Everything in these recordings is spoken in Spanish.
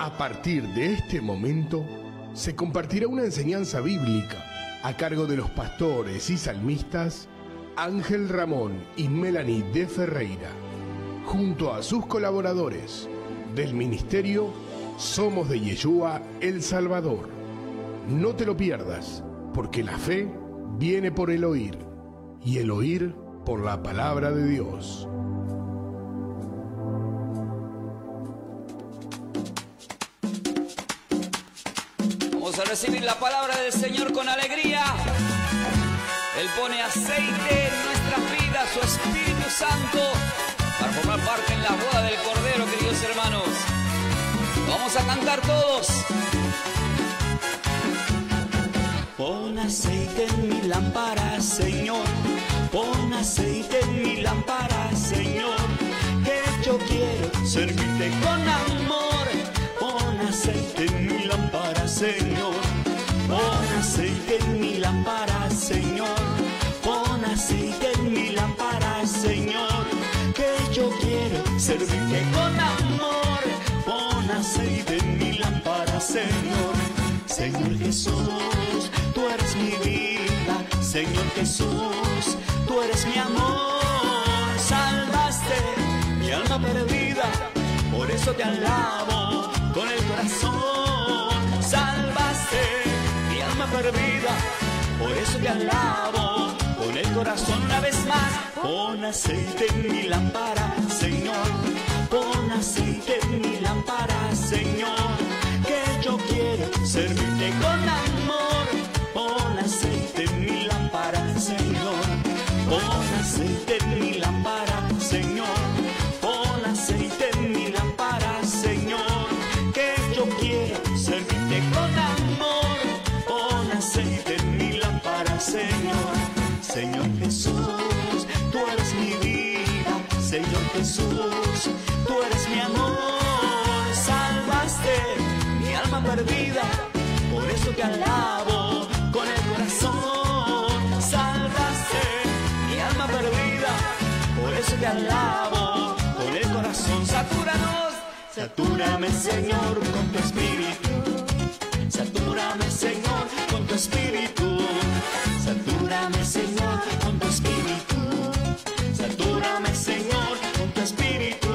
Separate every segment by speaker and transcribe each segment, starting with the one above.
Speaker 1: A partir de este momento, se compartirá una enseñanza bíblica a cargo de los pastores y salmistas Ángel Ramón y Melanie de Ferreira, junto a sus colaboradores del ministerio Somos de Yeshua El Salvador. No te lo pierdas, porque la fe viene por el oír, y el oír por la palabra de Dios.
Speaker 2: Vamos a recibir la palabra del Señor con alegría. Él pone aceite en nuestras vidas, su Espíritu Santo, para formar parte en la boda del Cordero, queridos hermanos. Vamos a cantar todos.
Speaker 3: Pon aceite en mi lámpara, Señor. Pon aceite en mi lámpara, Señor. Que yo quiero servirte con amor. Pon aceite en mi lámpara, Señor. Pon aceite en mi lámpara, Señor. Pon aceite en mi lámpara, Señor. Que yo quiero servirte con amor. Pon aceite en mi lámpara, Señor. Señor Jesús, tú eres mi vida. Señor Jesús, tú eres mi amor. Salvaste mi alma perdida, por eso te alabo con el corazón. Salvaste mi alma perdida, por eso te alabo con el corazón. Una vez más, pon aceite en mi lámpara, Señor. Pon aceite en mi lámpara, Señor. Que yo quiero servirte con amor. Pon aceite en mi lámpara, Señor. Pon aceite en mi lámpara, Señor. Pon aceite en mi lámpara, Señor. Que yo quiero servirte con amor. Pon aceite en mi lámpara, Señor. Señor Jesús, tú eres mi vida. Señor Jesús, tú eres mi amor. Salvaste mi alma perdida, por eso te alabo con el corazón. Salvaste mi alma perdida, por eso te alabo con el corazón. Satúranos, satúrame, Señor, con tu espíritu. Satúrame, Señor, con tu espíritu. Satúrame, Señor, con tu espíritu. Satúrame, Señor, con tu espíritu.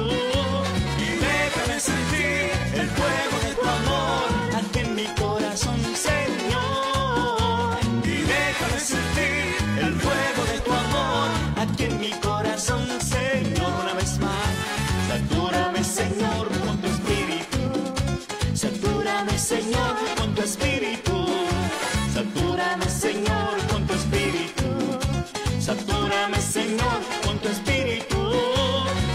Speaker 3: Y déjame sentir el fuego de tu amor aquí en mi corazón, Señor. Y déjame sentir el fuego de tu amor aquí en mi corazón, Señor. Una vez más, satúrame, Señor, con tu espíritu. Satúrame, Señor, con tu espíritu. Satúrame, Señor, con tu espíritu. Satúrame, Señor, con tu espíritu.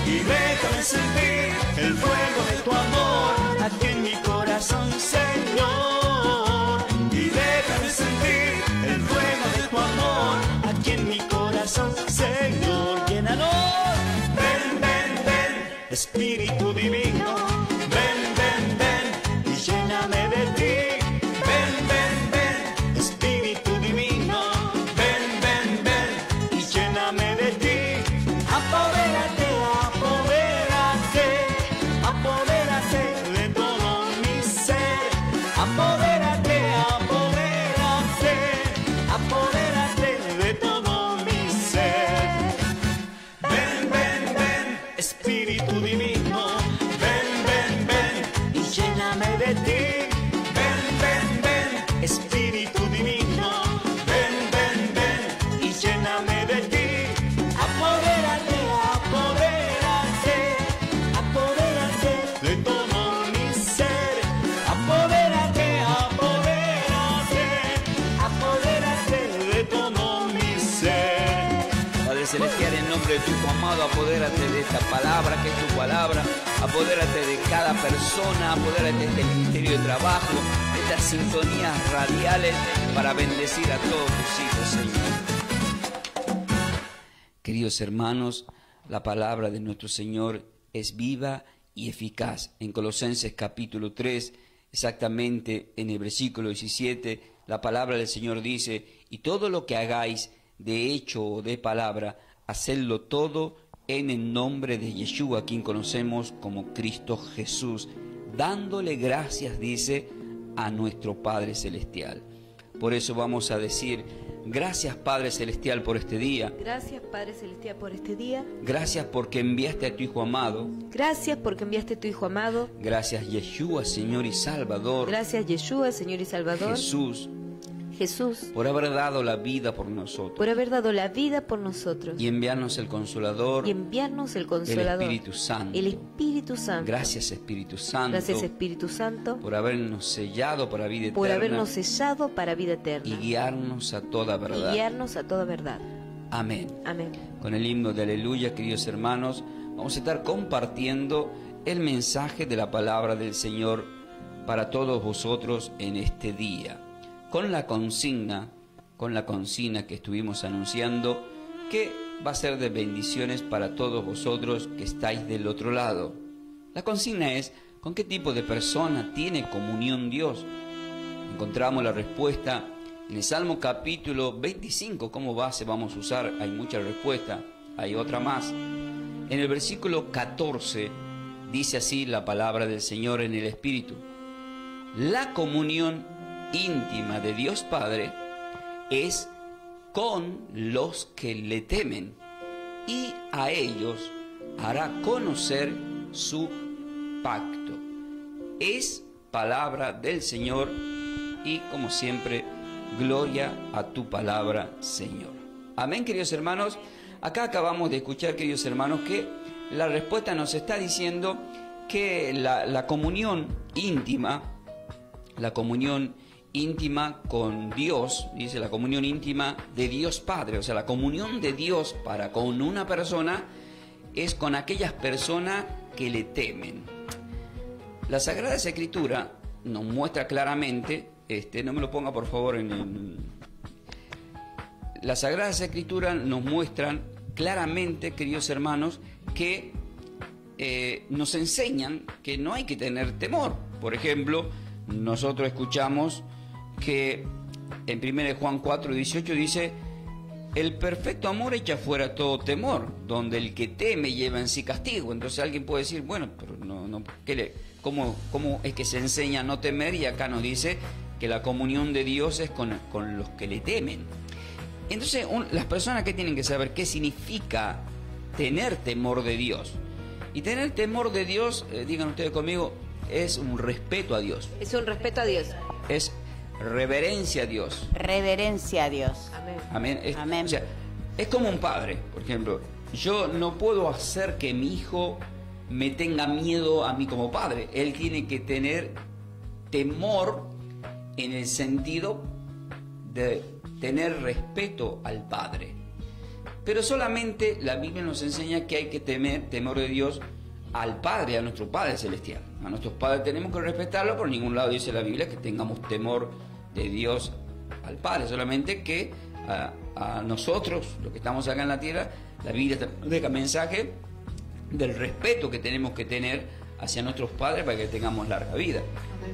Speaker 3: Y déjame sentir el fuego de tu amor aquí en mi corazón, Señor. Y déjame sentir el fuego de tu amor aquí en mi corazón, Señor. Llénanos. Ven, ven, ven, Espíritu Divino. Ven, ven, ven y lléname de ti. Ven, ven, ven, Espíritu Divino. Ven, ven, ven y lléname de ti. Apodérate, apodérate, apodérate de todo mi ser. Apodérate, apodérate, apodérate de todo mi ser. Ven, ven, ven, Espíritu Divino. Ven, ven, ven y lléname de ti. Ven, ven, ven, Espíritu Divino. Ven, ven, ven y lléname de ti. Apodérate, apodérate, apodérate de todo mi ser. Apodérate, apodérate, apodérate de todo mi ser.
Speaker 2: Padre Celestial, en nombre de tu Hijo amado, apodérate de esta palabra que es tu palabra. Apodérate de cada persona, apodérate de este ministerio de trabajo, de estas sintonías radiales para bendecir a todos tus hijos, Señor. Queridos hermanos, la palabra de nuestro Señor es viva y eficaz. En Colosenses capítulo 3, exactamente en el versículo 17, la palabra del Señor dice: y todo lo que hagáis de hecho o de palabra, hacedlo todo en el nombre de Yeshua, a quien conocemos como Cristo Jesús, dándole gracias, dice, a nuestro Padre Celestial. Por eso vamos a decir: gracias, Padre Celestial, por este día.
Speaker 4: Gracias, Padre Celestial, por este día.
Speaker 2: Gracias porque enviaste a tu Hijo amado.
Speaker 4: Gracias porque enviaste a tu Hijo amado.
Speaker 2: Gracias, Yeshua, Señor y Salvador.
Speaker 4: Gracias, Yeshua, Señor y Salvador. Jesús,
Speaker 2: por haber dado la vida por nosotros.
Speaker 4: Por haber dado la vida por nosotros.
Speaker 2: Y enviarnos el Consolador.
Speaker 4: Y enviarnos el Consolador.
Speaker 2: El Espíritu Santo.
Speaker 4: El Espíritu Santo.
Speaker 2: Gracias, Espíritu Santo.
Speaker 4: Gracias, Espíritu Santo.
Speaker 2: Por habernos sellado para vida eterna.
Speaker 4: Por habernos sellado para vida eterna.
Speaker 2: Y guiarnos a toda verdad.
Speaker 4: Y guiarnos a toda verdad.
Speaker 2: Amén.
Speaker 4: Amén.
Speaker 2: Con el himno de Aleluya, queridos hermanos, vamos a estar compartiendo el mensaje de la palabra del Señor para todos vosotros en este día. Con la consigna que estuvimos anunciando, que va a ser de bendiciones para todos vosotros que estáis del otro lado. La consigna es: ¿con qué tipo de persona tiene comunión Dios? Encontramos la respuesta en el Salmo capítulo 25, como base vamos a usar, hay muchas respuestas, hay otra más. En el versículo 14 dice así la palabra del Señor en el Espíritu: la comunión íntima de Dios Padre es con los que le temen, y a ellos hará conocer su pacto. Es palabra del Señor, y como siempre, gloria a tu palabra, Señor. Amén, queridos hermanos. Acá acabamos de escuchar, queridos hermanos, que la respuesta nos está diciendo que la comunión íntima con Dios, dice la comunión íntima de Dios Padre, o sea, la comunión de Dios para con una persona es con aquellas personas que le temen. La Sagrada Escritura nos muestra claramente, no me lo ponga por favor la Sagrada Escritura nos muestran claramente, queridos hermanos, que nos enseñan que no hay que tener temor. Por ejemplo, nosotros escuchamos que en 1 Juan 4:18 dice: el perfecto amor echa fuera todo temor, donde el que teme lleva en sí castigo. Entonces alguien puede decir: bueno, pero ¿cómo es que se enseña a no temer? Y acá nos dice que la comunión de Dios es con los que le temen. Entonces las personas que tienen que saber qué significa tener temor de Dios. Y tener temor de Dios, digan ustedes conmigo, es un respeto a Dios.
Speaker 4: Es un respeto a Dios.
Speaker 2: Es reverencia a Dios.
Speaker 5: Reverencia a Dios.
Speaker 4: Amén.
Speaker 2: Amén.
Speaker 5: Amén.
Speaker 2: O sea, es como un padre, por ejemplo. Yo no puedo hacer que mi hijo me tenga miedo a mí como padre. Él tiene que tener temor en el sentido de tener respeto al padre. Pero solamente la Biblia nos enseña que hay que temer temor de Dios al Padre, a nuestro Padre Celestial. A nuestros padres tenemos que respetarlo, por ningún lado dice la Biblia que tengamos temor de Dios al Padre, solamente que a nosotros, los que estamos acá en la tierra, la Biblia deja mensaje del respeto que tenemos que tener hacia nuestros padres para que tengamos larga vida.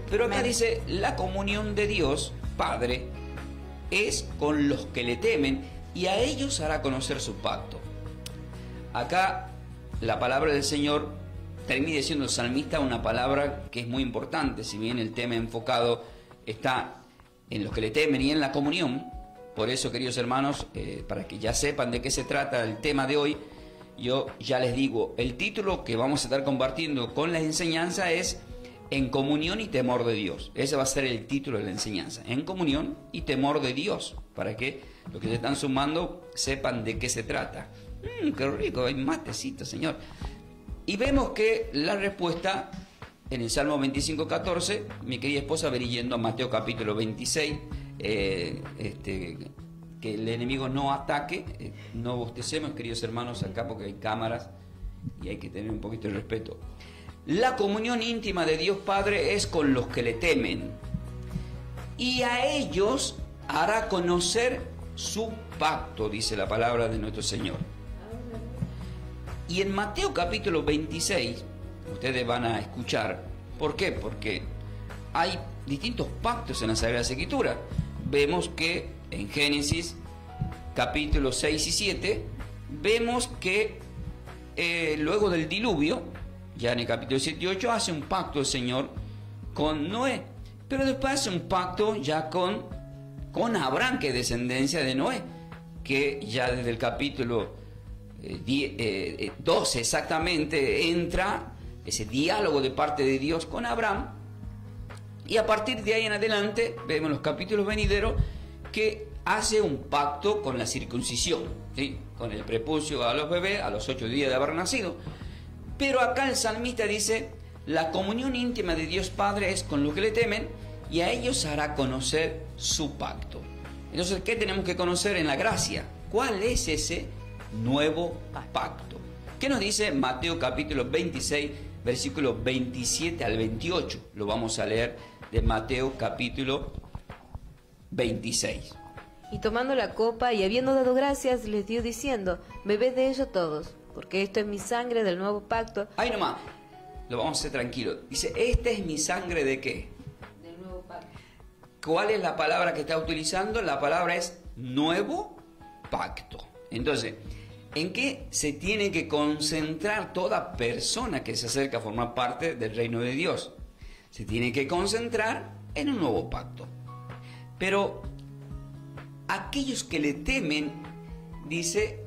Speaker 2: Pero acá dice: la comunión de Dios Padre es con los que le temen, y a ellos hará conocer su pacto. Acá la palabra del Señor termina siendo el salmista una palabra que es muy importante. Si bien el tema enfocado está en los que le temen y en la comunión, por eso, queridos hermanos, para que ya sepan de qué se trata el tema de hoy, yo ya les digo, el título que vamos a estar compartiendo con la enseñanza es En comunión y temor de Dios. Ese va a ser el título de la enseñanza, En comunión y temor de Dios, para que los que se están sumando sepan de qué se trata. Qué rico, hay matecito, Señor. Y vemos que la respuesta en el Salmo 25:14, mi querida esposa, ver yendo a Mateo capítulo 26, que el enemigo no ataque, no bostecemos, queridos hermanos, acá porque hay cámaras y hay que tener un poquito de respeto. La comunión íntima de Dios Padre es con los que le temen, y a ellos hará conocer su pacto, dice la palabra de nuestro Señor. Y en Mateo capítulo 26, ustedes van a escuchar, ¿por qué? Porque hay distintos pactos en la Sagrada Escritura. Vemos que en Génesis capítulos 6 y 7, vemos que luego del diluvio, ya en el capítulo 7 y 8, hace un pacto el Señor con Noé. Pero después hace un pacto ya con Abraham, que es descendencia de Noé, que ya desde el capítulo 12 exactamente entra ese diálogo de parte de Dios con Abraham. Y a partir de ahí en adelante, vemos en los capítulos venideros que hace un pacto con la circuncisión, ¿sí? Con el prepucio a los bebés a los 8 días de haber nacido. Pero acá el salmista dice: la comunión íntima de Dios Padre es con los que le temen, y a ellos hará conocer su pacto. Entonces, ¿qué tenemos que conocer en la gracia? ¿Cuál es ese nuevo pacto? ¿Qué nos dice Mateo capítulo 26, versículos 27 al 28? Lo vamos a leer de Mateo capítulo 26.
Speaker 4: Y tomando la copa y habiendo dado gracias, les dio diciendo: bebed de ello todos, porque esto es mi sangre del nuevo pacto.
Speaker 2: Ahí nomás, lo vamos a hacer tranquilo. Dice: esta es mi sangre ¿de qué?
Speaker 4: Del nuevo pacto.
Speaker 2: ¿Cuál es la palabra que está utilizando? La palabra es nuevo pacto. Entonces, ¿en qué se tiene que concentrar toda persona que se acerca a formar parte del reino de Dios? Se tiene que concentrar en un nuevo pacto. Pero aquellos que le temen, dice,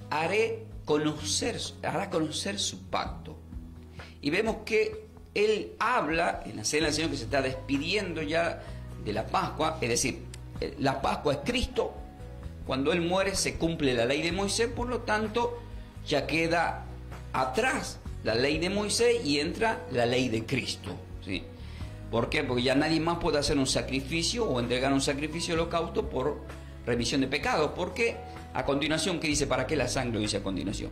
Speaker 2: hará conocer su pacto. Y vemos que él habla en la cena del Señor, que se está despidiendo ya de la Pascua, es decir, la Pascua es Cristo. Cuando Él muere se cumple la ley de Moisés, por lo tanto ya queda atrás la ley de Moisés y entra la ley de Cristo, ¿sí? ¿Por qué? Porque ya nadie más puede hacer un sacrificio o entregar un sacrificio de holocausto por remisión de pecados. Porque a continuación, ¿qué dice? ¿Para qué la sangre? Dice a continuación: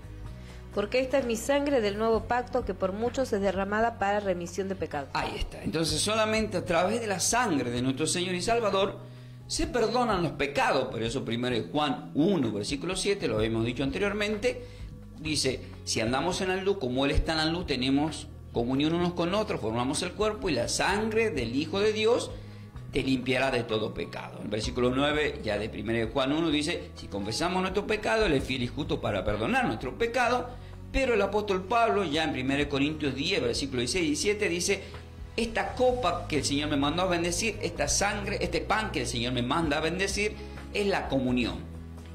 Speaker 4: porque esta es mi sangre del nuevo pacto, que por muchos es derramada para remisión de pecados.
Speaker 2: Ahí está. Entonces solamente a través de la sangre de nuestro Señor y Salvador se perdonan los pecados. Por eso 1 Juan 1, versículo 7, lo hemos dicho anteriormente, dice: si andamos en la luz como Él está en la luz, tenemos comunión unos con otros, formamos el cuerpo, y la sangre del Hijo de Dios te limpiará de todo pecado. El versículo 9 ya de 1 Juan 1 dice: si confesamos nuestros pecados, Él es fiel y justo para perdonar nuestros pecados. Pero el apóstol Pablo ya en 1 Corintios 10, versículo 16 y 17 dice: esta copa que el Señor me mandó a bendecir, esta sangre, este pan que el Señor me manda a bendecir, es la comunión.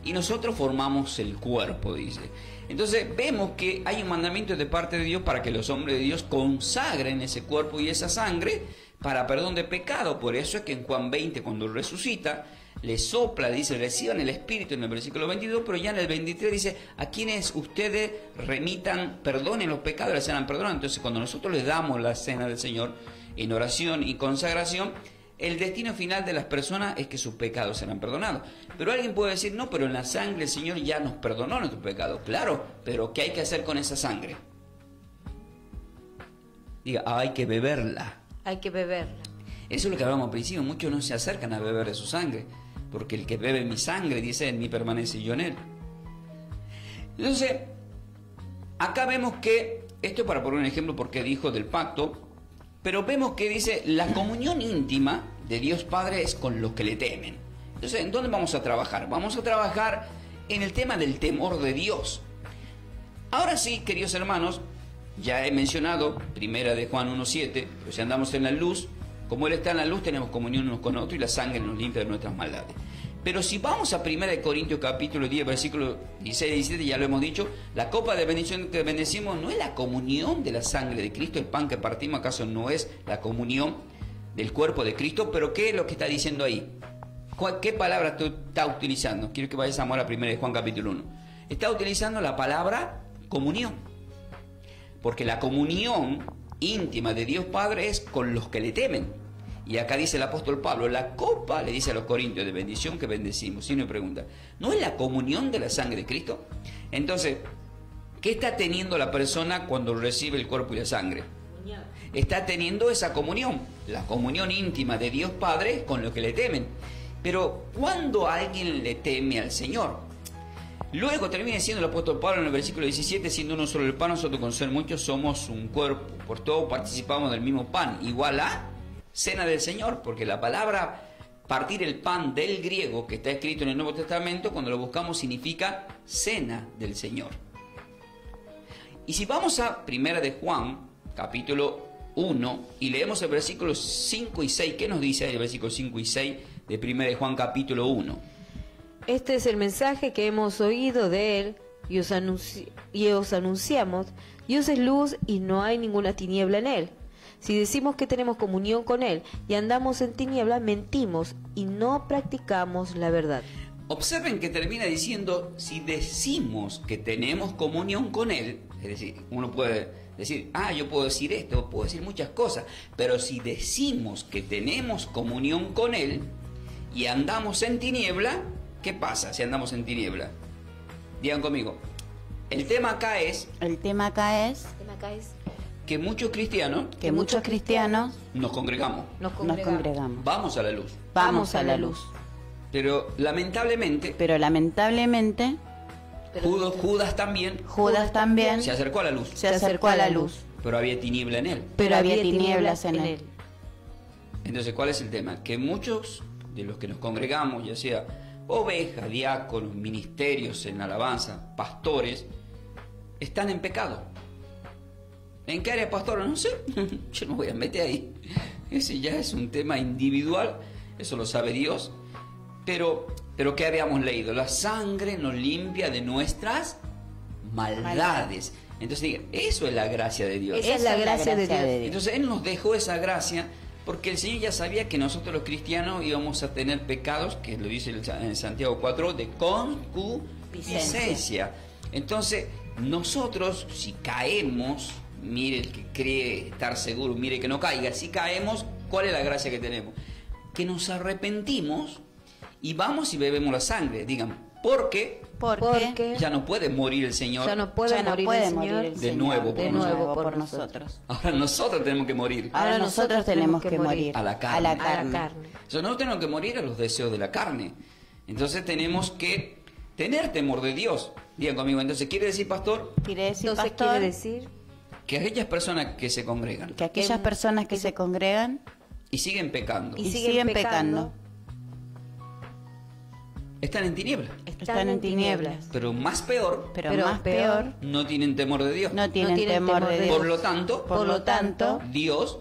Speaker 2: Y nosotros formamos el cuerpo, dice. Entonces vemos que hay un mandamiento de parte de Dios para que los hombres de Dios consagren ese cuerpo y esa sangre para perdón de pecado. Por eso es que en Juan 20, cuando resucita, le sopla, dice: reciban el Espíritu, en el versículo 22, pero ya en el 23 dice: a quienes ustedes remitan, perdonen los pecados, les serán perdonados. Entonces cuando nosotros les damos la cena del Señor en oración y consagración, el destino final de las personas es que sus pecados serán perdonados. Pero alguien puede decir: no, pero en la sangre el Señor ya nos perdonó nuestros pecados. Claro, pero ¿qué hay que hacer con esa sangre? Diga: hay que beberla.
Speaker 4: Hay que beberla.
Speaker 2: Eso es lo que hablamos al principio. Muchos no se acercan a beber de su sangre, porque el que bebe mi sangre, dice, en mí permanece y yo en él. Entonces, acá vemos que, esto es para poner un ejemplo porque dijo del pacto, pero vemos que dice: la comunión íntima de Dios Padre es con los que le temen. Entonces, ¿en dónde vamos a trabajar? Vamos a trabajar en el tema del temor de Dios. Ahora sí, queridos hermanos, ya he mencionado 1 Juan 1:7, pero si andamos en la luz, como Él está en la luz, tenemos comunión unos con otros y la sangre nos limpia de nuestras maldades. Pero si vamos a 1 Corintios capítulo 10, versículos 16 y 17, ya lo hemos dicho, la copa de bendición que bendecimos no es la comunión de la sangre de Cristo. El pan que partimos, ¿acaso no es la comunión del cuerpo de Cristo? Pero ¿qué es lo que está diciendo ahí? ¿Qué palabra está utilizando? Quiero que vayas a amor a 1 Juan capítulo 1. Está utilizando la palabra comunión. Porque la comunión íntima de Dios Padre es con los que le temen. Y acá dice el apóstol Pablo: la copa, le dice a los corintios, de bendición que bendecimos. Si uno pregunta, ¿no es la comunión de la sangre de Cristo? Entonces, ¿qué está teniendo la persona cuando recibe el cuerpo y la sangre? Está teniendo esa comunión, la comunión íntima de Dios Padre con los que le temen. Pero ¿cuándo alguien le teme al Señor? Luego termina diciendo el apóstol Pablo en el versículo 17: siendo uno solo el pan, nosotros con ser muchos somos un cuerpo, por todo participamos del mismo pan, igual a cena del Señor. Porque la palabra partir el pan del griego, que está escrito en el Nuevo Testamento, cuando lo buscamos significa cena del Señor. Y si vamos a 1 Juan capítulo 1, y leemos el versículo 5 y 6. ¿Qué nos dice el versículo 5 y 6 de 1 de Juan capítulo 1?
Speaker 4: Este es el mensaje que hemos oído de él y os anunciamos. Dios es luz y no hay ninguna tiniebla en él. Si decimos que tenemos comunión con él y andamos en tiniebla, mentimos y no practicamos la verdad.
Speaker 2: Observen que termina diciendo, si decimos que tenemos comunión con él, es decir, uno puede decir, yo puedo decir esto, puedo decir muchas cosas, pero si decimos que tenemos comunión con él y andamos en tiniebla, ¿qué pasa si andamos en tiniebla? Digan conmigo, el tema acá es que muchos cristianos nos congregamos. Vamos a la luz.
Speaker 5: Vamos a la luz.
Speaker 2: Pero lamentablemente Judas también se acercó a la luz. Pero había tiniebla en él.
Speaker 5: Pero había tinieblas en él.
Speaker 2: Entonces, ¿cuál es el tema? Que muchos de los que nos congregamos, ya sea ovejas, diáconos, ministerios en alabanza, pastores, están en pecado. ¿En qué área, pastor? No sé. Yo no voy a meter ahí. Ese ya es un tema individual. Eso lo sabe Dios. Pero ¿qué habíamos leído? La sangre nos limpia de nuestras maldades. Entonces diga, eso es la gracia de Dios.
Speaker 4: Esa es la gracia de Dios.
Speaker 2: Entonces Él nos dejó esa gracia porque el Señor ya sabía que nosotros los cristianos íbamos a tener pecados, que lo dice en Santiago 4, de concupiscencia. Entonces nosotros, si caemos, mire el que cree estar seguro, mire que no caiga, si caemos, ¿cuál es la gracia que tenemos? Que nos arrepentimos y vamos y bebemos la sangre. Digan, porque ya no puede morir el Señor.
Speaker 4: Ya no puede morir el Señor
Speaker 2: de nuevo
Speaker 5: por nosotros.
Speaker 2: Ahora nosotros tenemos que morir.
Speaker 5: Ahora nosotros tenemos que morir
Speaker 2: a la carne.
Speaker 4: Entonces,
Speaker 2: nosotros tenemos que morir a los deseos de la carne. Entonces tenemos que tener temor de Dios. Digan conmigo, entonces, ¿quiere decir, pastor?
Speaker 4: quiere decir
Speaker 2: Que aquellas personas que se congregan
Speaker 5: que aquellas personas que se congregan
Speaker 2: y siguen pecando,
Speaker 5: y siguen pecando,
Speaker 2: están en tinieblas.
Speaker 5: están en tinieblas.
Speaker 2: Pero más peor, no tienen temor de Dios.
Speaker 5: No tienen temor de Dios.
Speaker 2: Por lo tanto, Dios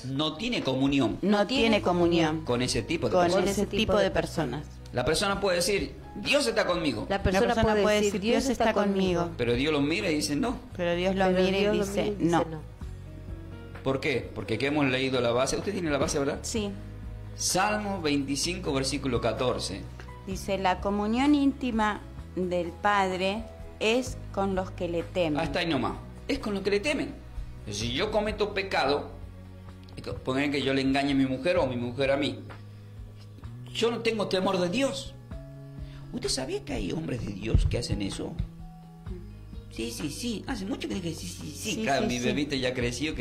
Speaker 2: no tiene comunión.
Speaker 5: No tiene comunión
Speaker 2: con ese tipo de personas. La persona puede decir, Dios está conmigo.
Speaker 4: La persona puede decir, Dios está conmigo.
Speaker 2: Pero Dios lo mira y dice, no.
Speaker 5: Pero Dios lo mira y dice, no.
Speaker 2: ¿Por qué? Porque aquí hemos leído la base. ¿Usted tiene la base, verdad?
Speaker 5: Sí.
Speaker 2: Salmo 25, versículo 14.
Speaker 5: Dice, la comunión íntima del Padre es con los que le temen.
Speaker 2: Hasta ahí nomás. Es con los que le temen. Si yo cometo pecado, poner que yo le engañe a mi mujer o mi mujer a mí, yo no tengo temor de Dios. ¿Usted sabía que hay hombres de Dios que hacen eso? Sí. Hace mucho que dije sí. Claro, mi bebito ya creció,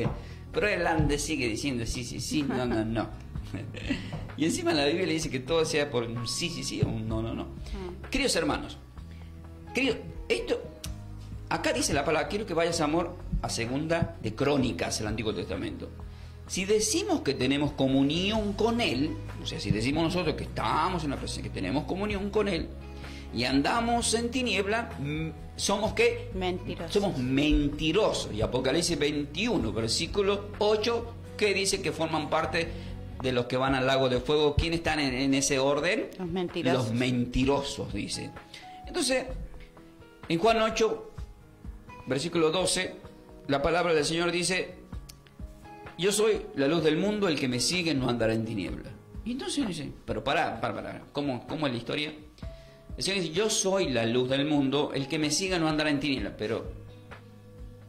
Speaker 2: pero él ande sigue diciendo sí. No. Y encima la Biblia le dice que todo sea por un sí o un no. Queridos hermanos, esto, acá dice la palabra, quiero que vayas, amor, a 2 de Crónicas, el Antiguo Testamento. Si decimos que tenemos comunión con Él, o sea, si decimos nosotros que estamos en la presencia, que tenemos comunión con Él, y andamos en tiniebla, ¿somos qué?
Speaker 5: Mentirosos.
Speaker 2: Somos mentirosos. Y Apocalipsis 21, versículo 8, que dice que forman parte de los que van al lago de fuego. ¿Quiénes están en ese orden?
Speaker 5: Los mentirosos.
Speaker 2: Los mentirosos, dice. Entonces, en Juan 8, versículo 12, la palabra del Señor dice, yo soy la luz del mundo, el que me sigue no andará en tiniebla. Y entonces dice, pero pará, ¿cómo es la historia? El Señor dice, yo soy la luz del mundo, el que me siga no andará en tiniebla. Pero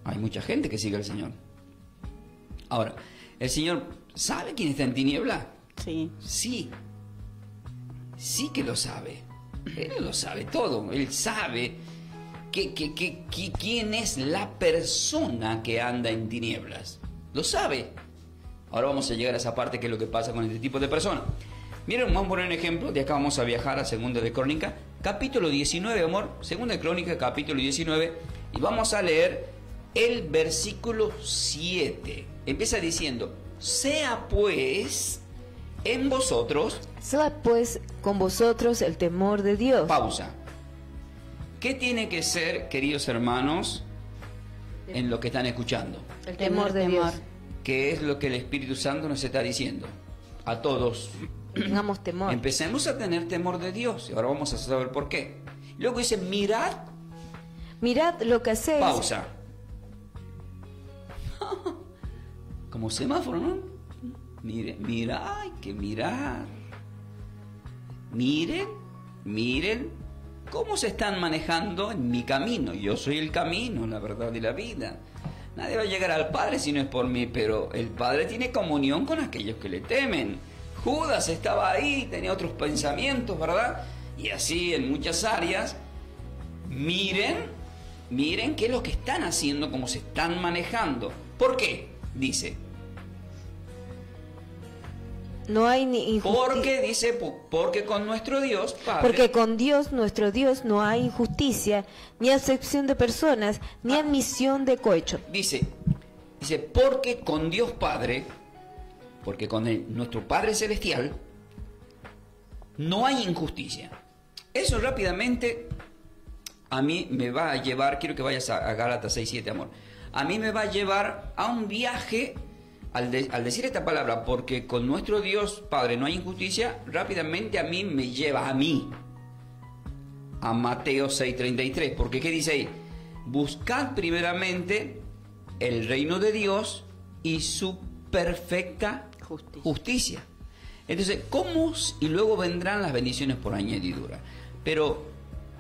Speaker 2: hay mucha gente que sigue al Señor. Ahora, ¿el Señor sabe quién está en tiniebla?
Speaker 5: Sí.
Speaker 2: Sí que lo sabe. Él lo sabe todo. Él sabe quién es la persona que anda en tinieblas. Lo sabe. Ahora vamos a llegar a esa parte, que es lo que pasa con este tipo de personas. Miren, vamos a poner un ejemplo. De acá vamos a viajar a 2 de Crónica, capítulo 19, amor. 2 de Crónica, capítulo 19. Y vamos a leer el versículo 7. Empieza diciendo, sea pues
Speaker 4: con vosotros el temor de Dios.
Speaker 2: Pausa. ¿Qué tiene que ser, queridos hermanos, en lo que están escuchando.
Speaker 4: El temor de Dios.
Speaker 2: ¿Qué es lo que el Espíritu Santo nos está diciendo? A todos.
Speaker 4: Tengamos temor.
Speaker 2: Empecemos a tener temor de Dios. Y ahora vamos a saber por qué. Luego dice, mirad.
Speaker 4: Mirad lo que hacéis.
Speaker 2: Pausa. Como semáforo, ¿no? Mira, hay que mirar. Miren cómo se están manejando en mi camino. Yo soy el camino, la verdad y la vida. Nadie va a llegar al Padre si no es por mí, pero el Padre tiene comunión con aquellos que le temen. Judas estaba ahí, tenía otros pensamientos, ¿verdad? Y así en muchas áreas. Miren qué es lo que están haciendo, cómo se están manejando. ¿Por qué? Dice.
Speaker 4: No hay ni injusticia.
Speaker 2: Porque con nuestro Dios, Padre.
Speaker 4: Porque con Dios, nuestro Dios, no hay injusticia, ni acepción de personas, ni admisión de cohecho.
Speaker 2: Dice, porque con Dios Padre, porque con nuestro Padre Celestial, no hay injusticia. Eso rápidamente a mí me va a llevar, quiero que vayas a Gálatas 6:7, amor. A mí me va a llevar a un viaje. Al decir esta palabra, porque con nuestro Dios Padre no hay injusticia, rápidamente a mí me lleva a Mateo 6:33, porque ¿qué dice ahí? Buscad primeramente el reino de Dios y su perfecta justicia. Entonces, ¿cómo? Y luego vendrán las bendiciones por añadidura, pero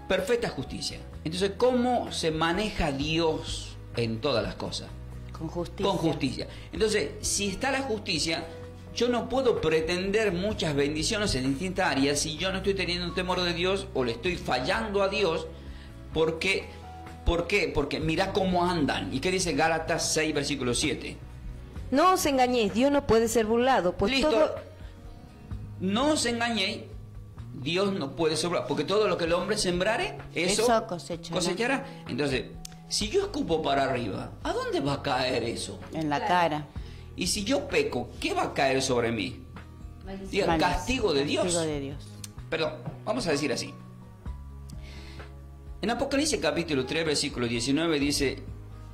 Speaker 2: perfecta justicia. Entonces, ¿cómo se maneja Dios en todas las cosas?
Speaker 5: Con justicia.
Speaker 2: Con justicia. Entonces, si está la justicia, yo no puedo pretender muchas bendiciones en distintas áreas si yo no estoy teniendo temor de Dios o le estoy fallando a Dios. ¿Por qué? Porque mira cómo andan. ¿Y qué dice Gálatas 6, versículo 7?
Speaker 4: No os engañéis, Dios no puede ser burlado, pues
Speaker 2: Listo.
Speaker 4: todo...
Speaker 2: No os engañéis, Dios no puede ser burlado, porque todo lo que el hombre sembrare, eso cosechará. Entonces, si yo escupo para arriba, ¿a dónde va a caer eso?
Speaker 5: En la cara.
Speaker 2: Y si yo peco, ¿qué va a caer sobre mí? Diga, castigo de Dios.
Speaker 5: Castigo de Dios.
Speaker 2: Perdón, vamos a decir así. En Apocalipsis capítulo 3, versículo 19 dice,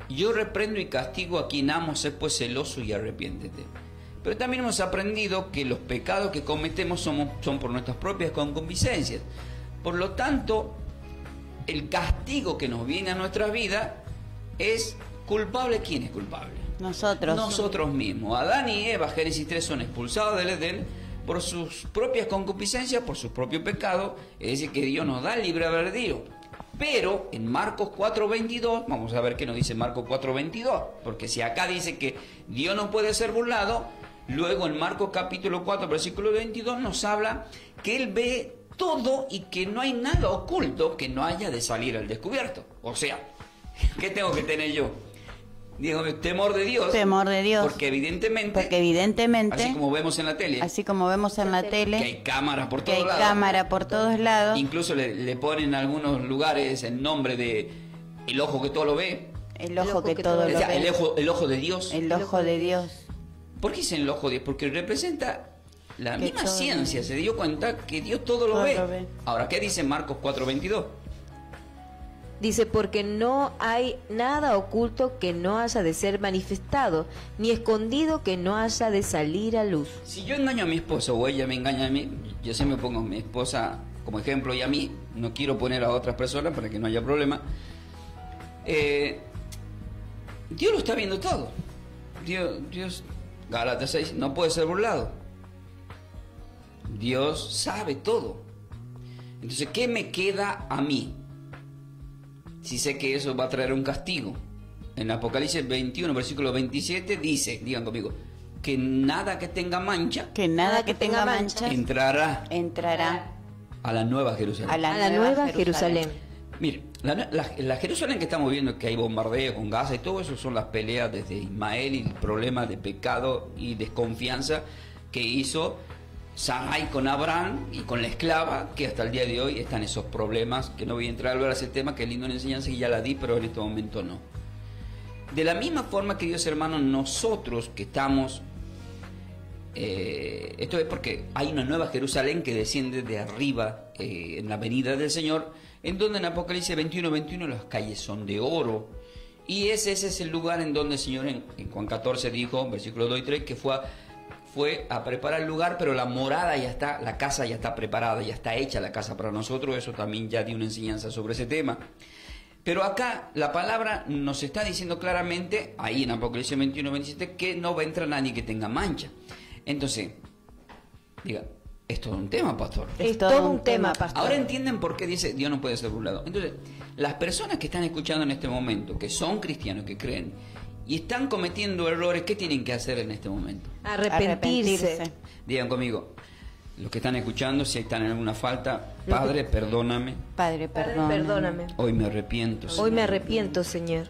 Speaker 2: yo reprendo y castigo a quien amo, sé pues celoso y arrepiéntete. Pero también hemos aprendido que los pecados que cometemos son por nuestras propias concupiscencias. Por lo tanto, el castigo que nos viene a nuestra vida es culpable. ¿Quién es culpable? Nosotros mismos. Adán y Eva, Génesis 3, son expulsados del Edén por sus propias concupiscencias, por sus propios pecados. Es decir, que Dios nos da el libre albedrío. Pero en Marcos 4:22, vamos a ver qué nos dice Marcos 4:22, porque si acá dice que Dios no puede ser burlado, luego en Marcos capítulo 4, versículo 22 nos habla que Él ve todo y que no hay nada oculto que no haya de salir al descubierto. O sea, ¿qué tengo que tener yo? Digo, temor de Dios.
Speaker 5: Temor de Dios.
Speaker 2: Porque evidentemente, así como vemos en la tele,
Speaker 5: que
Speaker 2: hay cámaras por todos lados.
Speaker 5: cámara por todos lados.
Speaker 2: Incluso le ponen en algunos lugares el nombre de el ojo que todo lo ve.
Speaker 5: El ojo que todo lo ve.
Speaker 2: El ojo de Dios.
Speaker 5: El ojo de Dios.
Speaker 2: ¿Por qué dicen el ojo de Dios? Porque representa la
Speaker 5: Que
Speaker 2: misma
Speaker 5: todo
Speaker 2: ciencia. Se dio cuenta que Dios todo lo ve. Ahora, ¿qué dice Marcos 4:22?
Speaker 4: Dice, porque no hay nada oculto que no haya de ser manifestado, ni escondido que no haya de salir a luz.
Speaker 2: Si yo engaño a mi esposa o ella me engaña a mí, yo siempre pongo a mi esposa como ejemplo y a mí, no quiero poner a otras personas para que no haya problema. Dios lo está viendo todo. Dios, Gálatas 6, no puede ser burlado. Dios sabe todo. Entonces, ¿qué me queda a mí? Si sé que eso va a traer un castigo. En Apocalipsis 21, versículo 27 dice, digan conmigo, que nada que tenga mancha, entrará a la nueva Jerusalén.
Speaker 4: A la nueva Jerusalén.
Speaker 2: Mire, la Jerusalén que estamos viendo, que hay bombardeo con Gaza y todo eso, son las peleas desde Ismael y el problema de pecado y desconfianza que hizo Sarai con Abraham y con la esclava, que hasta el día de hoy están esos problemas, que no voy a entrar a hablar de ese tema, que es lindo en enseñanza y ya la di, pero en este momento no. De la misma forma, queridos hermanos, nosotros que estamos, esto es porque hay una nueva Jerusalén que desciende de arriba en la venida del Señor, en donde en Apocalipsis 21:21 las calles son de oro Y ese es el lugar en donde el Señor en Juan 14 dijo, versículos 2 y 3, que fue a preparar el lugar, pero la morada ya está, la casa ya está preparada, ya está hecha la casa para nosotros. Eso también ya di una enseñanza sobre ese tema. Pero acá la palabra nos está diciendo claramente, ahí en Apocalipsis 21, 27, que no va a entrar nadie que tenga mancha. Entonces, diga, es todo un tema, pastor.
Speaker 4: Es todo un tema, pastor.
Speaker 2: Ahora entienden por qué dice Dios no puede ser burlado. Entonces, las personas que están escuchando en este momento, que son cristianos, que creen, y están cometiendo errores, ¿qué tienen que hacer en este momento?
Speaker 4: Arrepentirse.
Speaker 2: Digan conmigo, los que están escuchando, si están en alguna falta, Padre, perdóname.
Speaker 5: Padre, perdóname.
Speaker 2: Hoy me arrepiento, Señor.
Speaker 4: Hoy me arrepiento, Señor.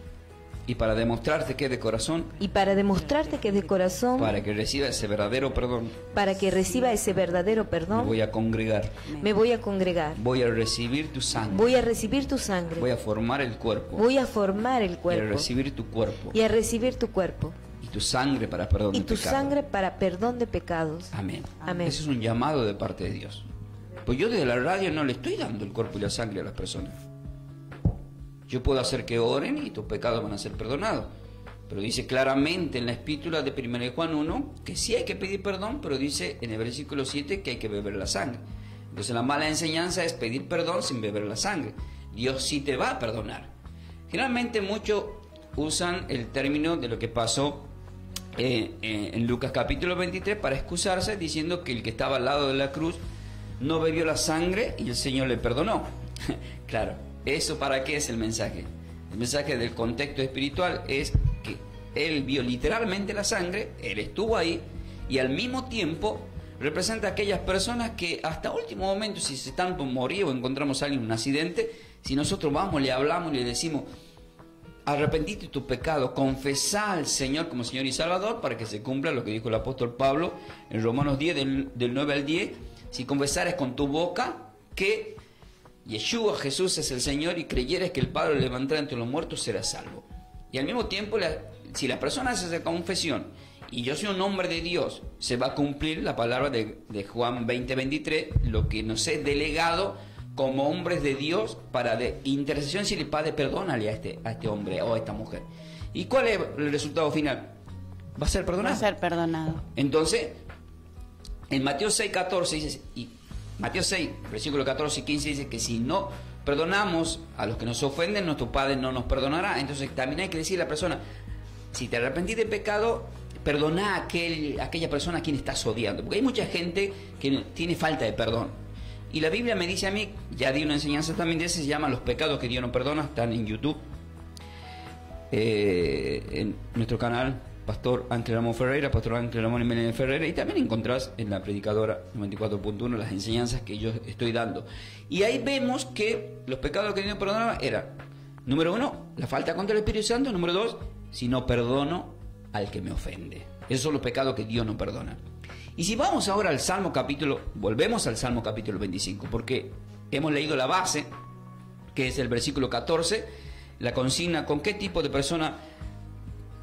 Speaker 2: Y para demostrarte que es de corazón,
Speaker 4: Y para demostrarte que de corazón,
Speaker 2: para que reciba ese verdadero perdón,
Speaker 4: para que reciba ese verdadero
Speaker 2: me
Speaker 4: perdón,
Speaker 2: voy a congregar.
Speaker 4: me voy a congregar.
Speaker 2: Voy a recibir tu sangre.
Speaker 4: Voy a recibir tu sangre.
Speaker 2: Voy a formar el cuerpo.
Speaker 4: Voy a formar el
Speaker 2: Y a
Speaker 4: cuerpo.
Speaker 2: recibir tu cuerpo.
Speaker 4: Y a recibir tu cuerpo.
Speaker 2: Y tu sangre para perdón
Speaker 4: Y
Speaker 2: de
Speaker 4: tu
Speaker 2: pecado.
Speaker 4: sangre para perdón de pecados.
Speaker 2: Amén.
Speaker 4: Amén.
Speaker 2: Ese es un llamado de parte de Dios. Pues yo desde la radio no le estoy dando el cuerpo y la sangre a las personas. Yo puedo hacer que oren y tus pecados van a ser perdonados. Pero dice claramente en la epístola de 1 Juan 1 que sí hay que pedir perdón, pero dice en el versículo 7 que hay que beber la sangre. Entonces la mala enseñanza es pedir perdón sin beber la sangre. Dios sí te va a perdonar. Generalmente muchos usan el término de lo que pasó en Lucas capítulo 23 para excusarse diciendo que el que estaba al lado de la cruz no bebió la sangre y el Señor le perdonó. Claro, ¿eso para qué es el mensaje? El mensaje del contexto espiritual es que Él vio literalmente la sangre, Él estuvo ahí y al mismo tiempo representa a aquellas personas que hasta último momento, si se están por morir o encontramos a alguien en un accidente, si nosotros vamos, le hablamos y le decimos, arrepentite de tu pecado, confesá al Señor como Señor y Salvador para que se cumpla lo que dijo el apóstol Pablo en Romanos 10 del 9 al 10, si confesares con tu boca que Yeshua, Jesús es el Señor y creyeres que el Padre lo levantará entre los muertos, serás salvo. Y al mismo tiempo, si la persona hace esa confesión y yo soy un hombre de Dios, se va a cumplir la palabra de Juan 20:23, lo que nos es delegado como hombres de Dios para de intercesión, si el Padre perdónale a este hombre o a esta mujer. ¿Y cuál es el resultado final? Va a ser perdonado.
Speaker 5: Va a ser perdonado.
Speaker 2: Entonces, en Mateo 6:14 dice, y Mateo 6, versículo 14 y 15 dice que si no perdonamos a los que nos ofenden, nuestro Padre no nos perdonará. Entonces también hay que decirle a la persona, si te arrepentís de pecado, perdona a aquella persona a quien estás odiando. Porque hay mucha gente que tiene falta de perdón. Y la Biblia me dice a mí, ya di una enseñanza también de eso, se llama Los pecados que Dios no perdona, están en YouTube, en nuestro canal, Pastor Ángel Ramón Ferreira, Pastor Ángel Ramón y Melanie Ferreira, y también encontrás en la Predicadora 94.1 las enseñanzas que yo estoy dando. Y ahí vemos que los pecados que Dios no perdonaba eran, número 1, la falta contra el Espíritu Santo, número 2, si no perdono al que me ofende. Esos son los pecados que Dios no perdona. Y si vamos ahora al Salmo capítulo, volvemos al Salmo capítulo 25, porque hemos leído la base, que es el versículo 14, la consigna, ¿con qué tipo de persona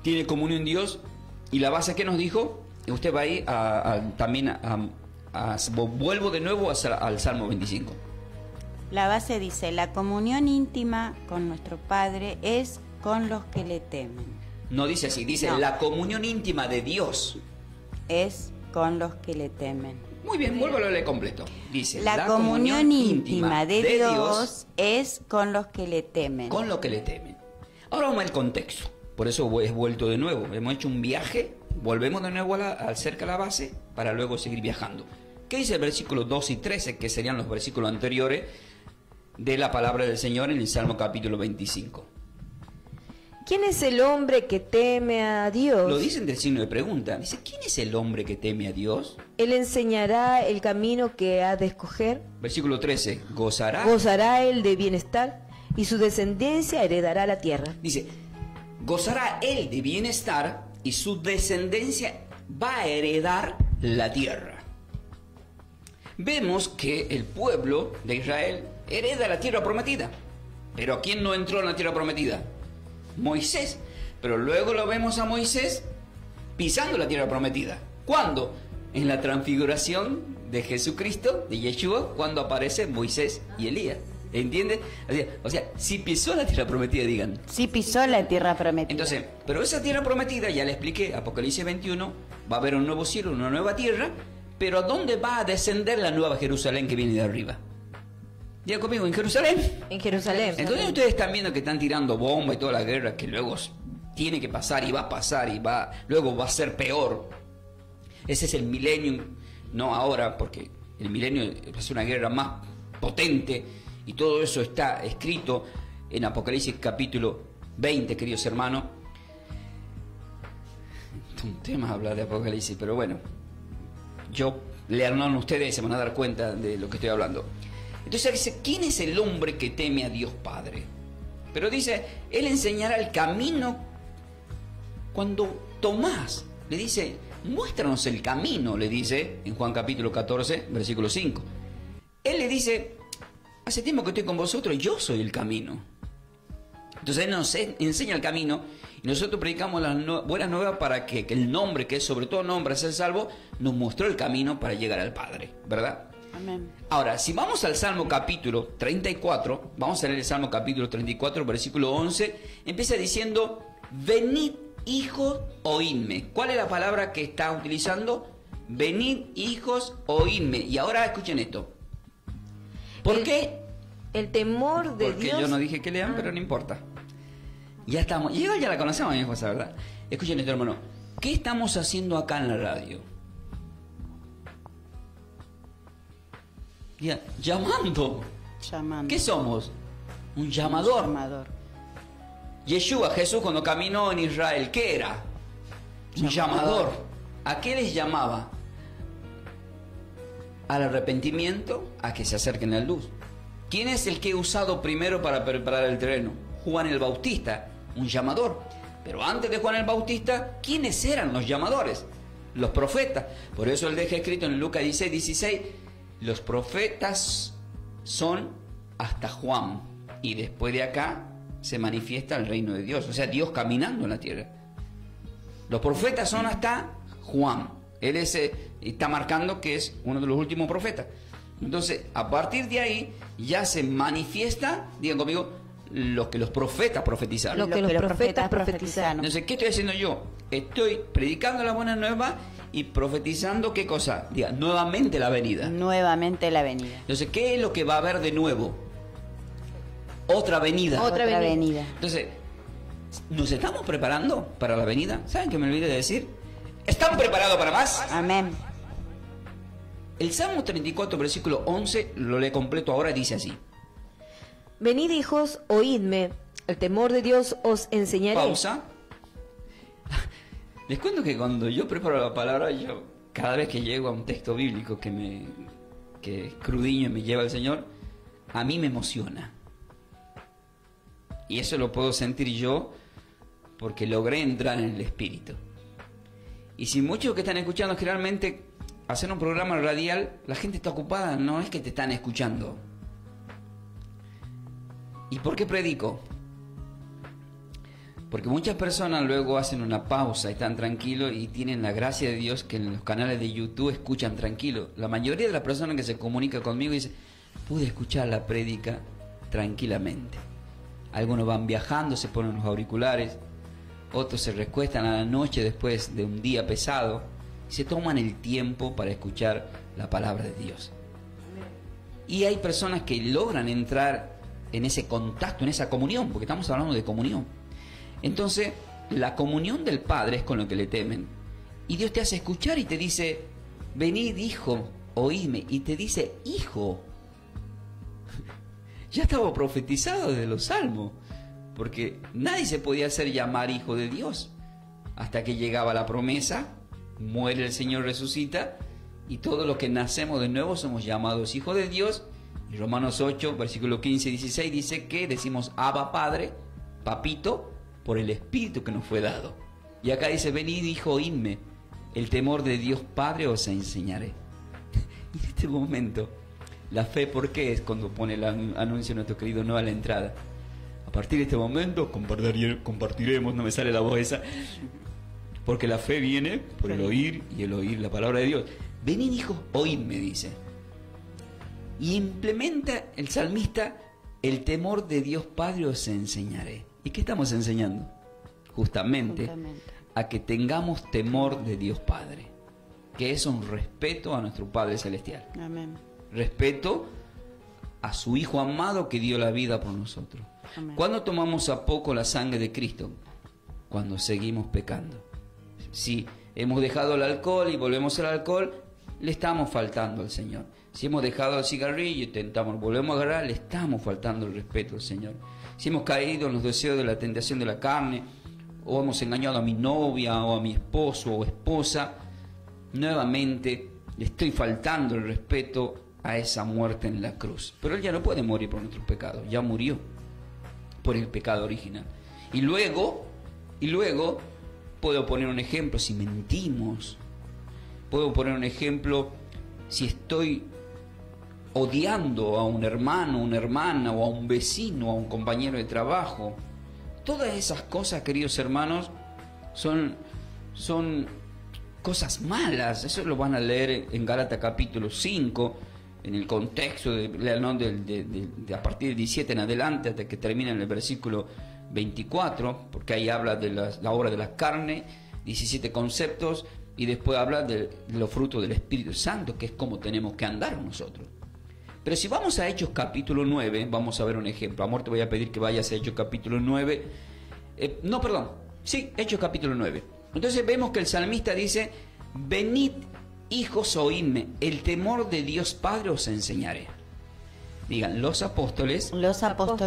Speaker 2: tiene comunión en Dios? Y la base que nos dijo, y usted va ahí vuelvo de nuevo al Salmo 25.
Speaker 5: La base dice, la comunión íntima con nuestro Padre es con los que le temen.
Speaker 2: No dice así, dice
Speaker 5: No.
Speaker 2: la comunión íntima de Dios.
Speaker 5: Es con los que le temen.
Speaker 2: Muy bien, vuélvalo a leer completo. Dice,
Speaker 5: La comunión íntima de Dios es con los que le temen.
Speaker 2: Con lo que le temen. Ahora vamos al contexto. Por eso he vuelto de nuevo. Hemos hecho un viaje, volvemos de nuevo cerca a la base para luego seguir viajando. ¿Qué dice el versículo 2 y 13, que serían los versículos anteriores de la palabra del Señor en el Salmo capítulo 25?
Speaker 4: ¿Quién es el hombre que teme a Dios?
Speaker 2: Lo dicen del signo de pregunta. Dice, ¿quién es el hombre que teme a Dios?
Speaker 4: Él enseñará el camino que ha de escoger.
Speaker 2: Versículo 13, gozará.
Speaker 4: Gozará él de bienestar y su descendencia heredará la tierra.
Speaker 2: Dice, gozará él de bienestar y su descendencia va a heredar la tierra. Vemos que el pueblo de Israel hereda la tierra prometida. Pero ¿quién no entró en la tierra prometida? Moisés. Pero luego lo vemos a Moisés pisando la tierra prometida. ¿Cuándo? En la transfiguración de Jesucristo, de Yeshua, cuando aparece Moisés y Elías. ¿Entiendes? O sea, si pisó la tierra prometida, digan.
Speaker 5: Sí pisó la tierra prometida.
Speaker 2: Entonces, pero esa tierra prometida, ya le expliqué, Apocalipsis 21, va a haber un nuevo cielo, una nueva tierra, pero ¿a dónde va a descender la nueva Jerusalén que viene de arriba? Diga conmigo, ¿en Jerusalén?
Speaker 4: En Jerusalén.
Speaker 2: Entonces ustedes están viendo que están tirando bomba y toda la guerra, que luego tiene que pasar y va a pasar y luego va a ser peor. Ese es el milenio, no ahora, porque el milenio es una guerra más potente y todo eso está escrito en Apocalipsis capítulo 20, queridos hermanos. Es un tema hablar de Apocalipsis, pero bueno, lean ustedes y se van a dar cuenta de lo que estoy hablando. Entonces dice, ¿quién es el hombre que teme a Dios Padre? Pero dice, Él enseñará el camino. Cuando Tomás le dice, muéstranos el camino, le dice en Juan capítulo 14, versículo 5. Él le dice, hace tiempo que estoy con vosotros, yo soy el camino. Entonces Él nos enseña el camino y nosotros predicamos las buenas nuevas para que el nombre, que es sobre todo nombre, ser salvo, nos mostró el camino para llegar al Padre, ¿verdad?
Speaker 5: Amén.
Speaker 2: Ahora, si vamos al Salmo capítulo 34, vamos a leer el Salmo capítulo 34, versículo 11, empieza diciendo, venid hijos, oídme. ¿Cuál es la palabra que está utilizando? Venid hijos, oídme. Y ahora escuchen esto. ¿Por qué?
Speaker 4: El temor de
Speaker 2: Porque
Speaker 4: Dios.
Speaker 2: yo no dije que lean, pero no importa. Ya estamos. Y ya la conocemos, mi esposa, ¿verdad? Escuchen esto, hermano. ¿Qué estamos haciendo acá en la radio? Ya, llamando. ¿Qué somos? Un llamador. Yeshua, Jesús, cuando caminó en Israel, ¿qué era? Un llamador. ¿A qué les llamaba? Al arrepentimiento, a que se acerquen a la luz. ¿Quién es el que he usado primero para preparar el terreno? Juan el Bautista, un llamador. Pero antes de Juan el Bautista, ¿quiénes eran los llamadores? Los profetas. Por eso él deja escrito en Lucas 16, los profetas son hasta Juan. Y después de acá se manifiesta el reino de Dios. O sea, Dios caminando en la tierra. Los profetas son hasta Juan. Él está marcando que es uno de los últimos profetas. Entonces, a partir de ahí ya se manifiesta, digan conmigo, lo que los profetas profetizaron.
Speaker 4: Lo que los profetas profetizaron.
Speaker 2: Entonces, ¿qué estoy haciendo yo? Estoy predicando la buena nueva y profetizando, ¿qué cosa? Diga, nuevamente la venida.
Speaker 5: Nuevamente la venida.
Speaker 2: Entonces, ¿qué es lo que va a haber de nuevo? Otra venida.
Speaker 5: Otra venida.
Speaker 2: Entonces, ¿nos estamos preparando para la venida? ¿Saben qué me olvidé de decir? ¿Están preparados para más?
Speaker 5: Amén.
Speaker 2: El Salmo 34, versículo 11, lo leo completo ahora, dice así.
Speaker 4: Venid hijos, oídme, el temor de Dios os enseñaré.
Speaker 2: Pausa. Les cuento que cuando yo preparo la palabra, yo cada vez que llego a un texto bíblico que es crudiño y me lleva el Señor, a mí me emociona. Y eso lo puedo sentir yo porque logré entrar en el Espíritu. Y si muchos que están escuchando, generalmente hacer un programa radial, la gente está ocupada, no es que te están escuchando. ¿Y por qué predico? Porque muchas personas luego hacen una pausa, están tranquilos y tienen la gracia de Dios que en los canales de YouTube escuchan tranquilo. La mayoría de las personas que se comunican conmigo dicen, pude escuchar la prédica tranquilamente. Algunos van viajando, se ponen los auriculares, otros se recuestan a la noche después de un día pesado y se toman el tiempo para escuchar la palabra de Dios. Y hay personas que logran entrar en ese contacto, en esa comunión, porque estamos hablando de comunión. Entonces, la comunión del Padre es con lo que le temen. Y Dios te hace escuchar y te dice, venid hijo, oídme. Y te dice, hijo. Ya estaba profetizado desde los salmos, porque nadie se podía hacer llamar hijo de Dios hasta que llegaba la promesa, muere el Señor, resucita, y todos los que nacemos de nuevo somos llamados hijos de Dios. Y Romanos 8, versículo 15 y 16 dice que decimos Abba Padre, papito, por el Espíritu que nos fue dado. Y acá dice, venid hijo, oídme, el temor de Dios Padre os enseñaré. Y en este momento, la fe, ¿por qué es cuando pone el anuncio nuestro querido no a la entrada? A partir de este momento compartiremos, no me sale la voz esa, porque la fe viene por el oír y el oír la palabra de Dios. Venid hijos, oídme, dice. Y implementa el salmista el temor de Dios Padre os enseñaré. ¿Y qué estamos enseñando? Justamente a que tengamos temor de Dios Padre, que es un respeto a nuestro Padre Celestial.
Speaker 5: Amén.
Speaker 2: Respeto a su Hijo amado que dio la vida por nosotros.
Speaker 5: Amén.
Speaker 2: ¿Cuándo tomamos a poco la sangre de Cristo? Cuando seguimos pecando. Si hemos dejado el alcohol y volvemos al alcohol, le estamos faltando al Señor. Si hemos dejado el cigarrillo y volvemos a agarrar, le estamos faltando el respeto al Señor. Si hemos caído en los deseos de la tentación de la carne, o hemos engañado a mi novia o a mi esposo o esposa, nuevamente le estoy faltando el respeto a esa muerte en la cruz. Pero Él ya no puede morir por nuestros pecados, ya murió por el pecado original. Y luego puedo poner un ejemplo si mentimos, puedo poner un ejemplo si estoy odiando a un hermano, una hermana, o a un vecino, a un compañero de trabajo. Todas esas cosas, queridos hermanos, son cosas malas. Eso lo van a leer en Gálatas capítulo 5, en el contexto de a partir del 17 en adelante, hasta que termina en el versículo 24, porque ahí habla de la obra de la carne, 17 conceptos, y después habla de los frutos del Espíritu Santo, que es como tenemos que andar nosotros. Pero si vamos a Hechos capítulo 9, vamos a ver un ejemplo. Amor, te voy a pedir que vayas a Hechos capítulo 9. Hechos capítulo 9. Entonces vemos que el salmista dice: venid, hijos, oídme, el temor de Dios Padre os enseñaré. Digan, los apóstoles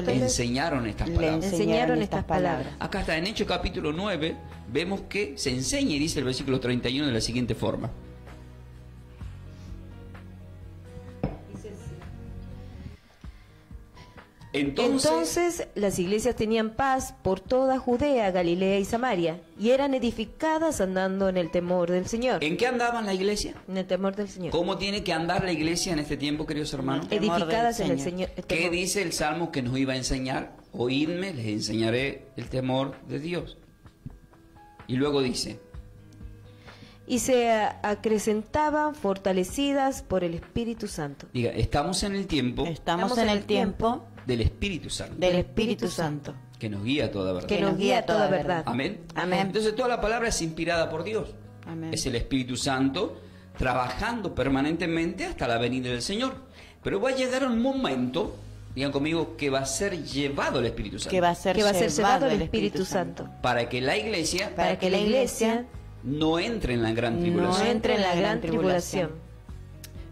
Speaker 2: enseñaron estas palabras. Acá está, en Hechos capítulo 9, vemos que se enseña, y dice el versículo 31 de la siguiente forma.
Speaker 4: Entonces las iglesias tenían paz por toda Judea, Galilea y Samaria, y eran edificadas andando en el temor del Señor.
Speaker 2: ¿En qué andaban la iglesia?
Speaker 4: En el temor del Señor.
Speaker 2: ¿Cómo tiene que andar la iglesia en este tiempo, queridos hermanos?
Speaker 4: Edificadas en el Señor.
Speaker 2: ¿Qué dice el Salmo que nos iba a enseñar? Oídme, les enseñaré el temor de Dios. Y luego dice:
Speaker 4: y se acrecentaban fortalecidas por el Espíritu Santo.
Speaker 2: Diga, estamos en el tiempo.
Speaker 5: Estamos en el tiempo
Speaker 2: del Espíritu Santo.
Speaker 5: Del Espíritu Santo.
Speaker 2: Que nos guía a toda verdad.
Speaker 4: Que nos guía a toda verdad.
Speaker 2: Amén.
Speaker 5: Amén.
Speaker 2: Entonces toda la palabra es inspirada por Dios.
Speaker 5: Amén.
Speaker 2: Es el Espíritu Santo trabajando permanentemente hasta la venida del Señor. Pero va a llegar un momento, digan conmigo, que va a ser llevado el Espíritu Santo.
Speaker 5: Que va a ser llevado el Espíritu Santo.
Speaker 2: Para que la iglesia no entre en la gran tribulación.
Speaker 4: No entre en la gran tribulación.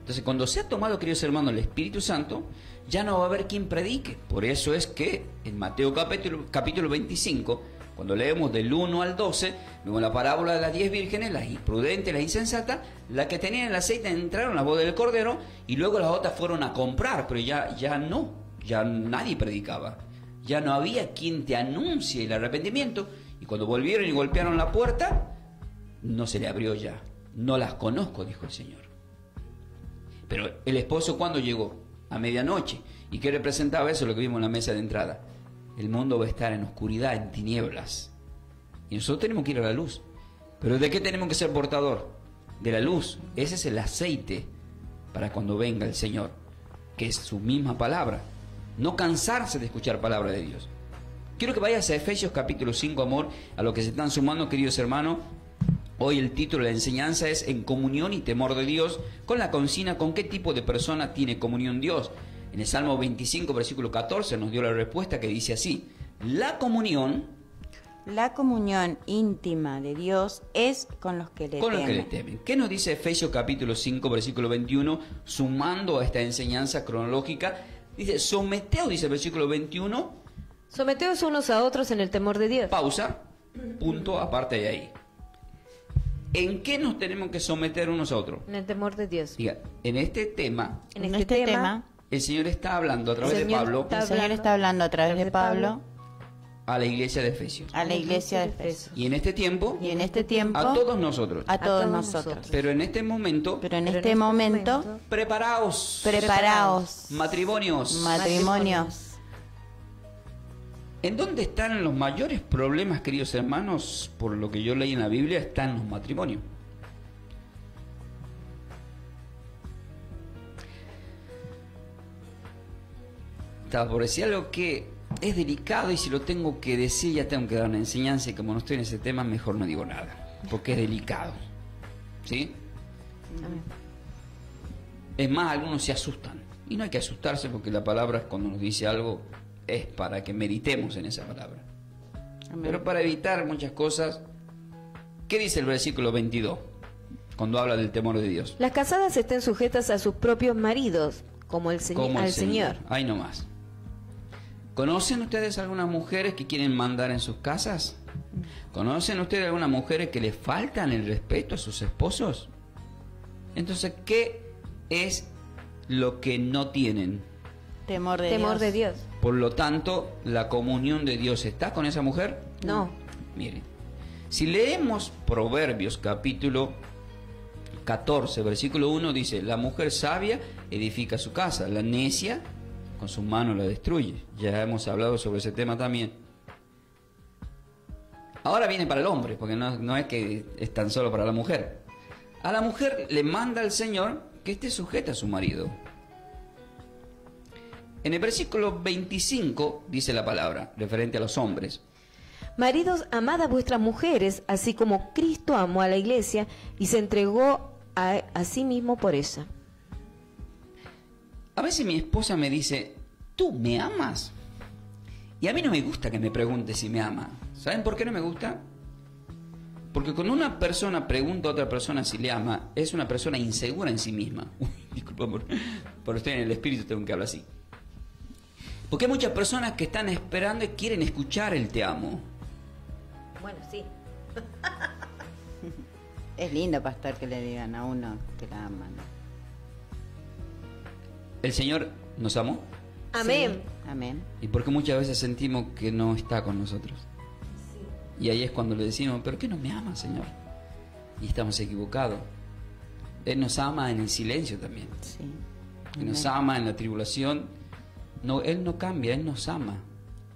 Speaker 2: Entonces, cuando se ha tomado, queridos hermanos, el Espíritu Santo, ya no va a haber quien predique. Por eso es que en Mateo capítulo 25, cuando leemos del 1 al 12, vemos la parábola de las 10 vírgenes, las imprudentes, las insensatas. Las que tenían el aceite entraron a la boda del Cordero, y luego las otras fueron a comprar, pero ya nadie predicaba. Ya no había quien te anuncie el arrepentimiento. Y cuando volvieron y golpearon la puerta, no se le abrió ya. No las conozco, dijo el Señor. Pero el esposo, ¿cuándo llegó? A medianoche. ¿Y qué representaba eso? Lo que vimos en la mesa de entrada. El mundo va a estar en oscuridad, en tinieblas. Y nosotros tenemos que ir a la luz. ¿Pero de qué tenemos que ser portador? De la luz. Ese es el aceite para cuando venga el Señor, que es su misma palabra. No cansarse de escuchar palabra de Dios. Quiero que vayas a Efesios capítulo 5, amor, a lo que se están sumando, queridos hermanos. Hoy el título de la enseñanza es En comunión y temor de Dios, con la consigna: ¿con qué tipo de persona tiene comunión Dios? En el Salmo 25, versículo 14, nos dio la respuesta que dice así: la comunión
Speaker 5: íntima de Dios es con los que le temen.
Speaker 2: ¿Qué nos dice Efesios capítulo 5, versículo 21, sumando a esta enseñanza cronológica? Dice: someteos, dice el versículo 21.
Speaker 4: Someteos unos a otros en el temor de Dios.
Speaker 2: Pausa, punto, aparte de ahí. ¿En qué nos tenemos que someter unos a otros?
Speaker 4: En el temor de Dios.
Speaker 2: Diga, en este tema, el Señor está hablando a través de Pablo.
Speaker 5: El Señor está hablando a través de Pablo
Speaker 2: a la iglesia de Efesios.
Speaker 5: A la iglesia de Efesios.
Speaker 2: Y en este tiempo,
Speaker 5: a
Speaker 2: todos nosotros.
Speaker 5: A todos nosotros.
Speaker 2: Pero en este momento, preparaos. Matrimonios. ¿En dónde están los mayores problemas, queridos hermanos? Por lo que yo leí en la Biblia, están los matrimonios. estaba por decir algo que es delicado, y si lo tengo que decir ya tengo que dar una enseñanza, y como no estoy en ese tema mejor no digo nada, porque es delicado. ¿Sí?
Speaker 4: Amén.
Speaker 2: Es más, algunos se asustan, y no hay que asustarse, porque la palabra cuando nos dice algo es para que meditemos en esa palabra.
Speaker 5: Amén.
Speaker 2: Pero para evitar muchas cosas, ¿qué dice el versículo 22? Cuando habla del temor de Dios.
Speaker 4: Las casadas estén sujetas a sus propios maridos, como al Señor.
Speaker 2: Ahí nomás. ¿Conocen ustedes algunas mujeres que quieren mandar en sus casas? ¿Conocen ustedes algunas mujeres que les faltan el respeto a sus esposos? Entonces, ¿qué es lo que no tienen?
Speaker 5: Temor de
Speaker 4: Temor de Dios.
Speaker 2: Por lo tanto, ¿la comunión de Dios está con esa mujer?
Speaker 4: No.
Speaker 2: Miren, si leemos Proverbios capítulo 14, versículo 1, dice: la mujer sabia edifica su casa, la necia con su mano la destruye. Ya hemos hablado sobre ese tema también. Ahora viene para el hombre, porque no es que es tan solo para la mujer. A la mujer le manda el Señor que esté sujeta a su marido. En el versículo 25 dice la palabra, referente a los hombres:
Speaker 4: Maridos, amad a vuestras mujeres, así como Cristo amó a la iglesia y se entregó a sí mismo por ella.
Speaker 2: A veces mi esposa me dice: ¿tú me amas? Y a mí no me gusta que me pregunte si me ama. ¿Saben por qué no me gusta? Porque cuando una persona pregunta a otra persona si le ama, es una persona insegura en sí misma. Uy, disculpa, por estoy en el espíritu, tengo que hablar así. Porque hay muchas personas que están esperando y quieren escuchar el te amo.
Speaker 4: Bueno, sí.
Speaker 5: Es lindo, pastor, que le digan a uno que la aman.
Speaker 2: ¿El Señor nos amó?
Speaker 4: Amén.
Speaker 5: Sí, amén.
Speaker 2: ¿Y por qué muchas veces sentimos que no está con nosotros? Y ahí es cuando le decimos: ¿pero qué no me ama, Señor? Y estamos equivocados. Él nos ama en el silencio también.
Speaker 5: Sí.
Speaker 2: Él nos ama en la tribulación. No, Él no cambia, Él nos ama.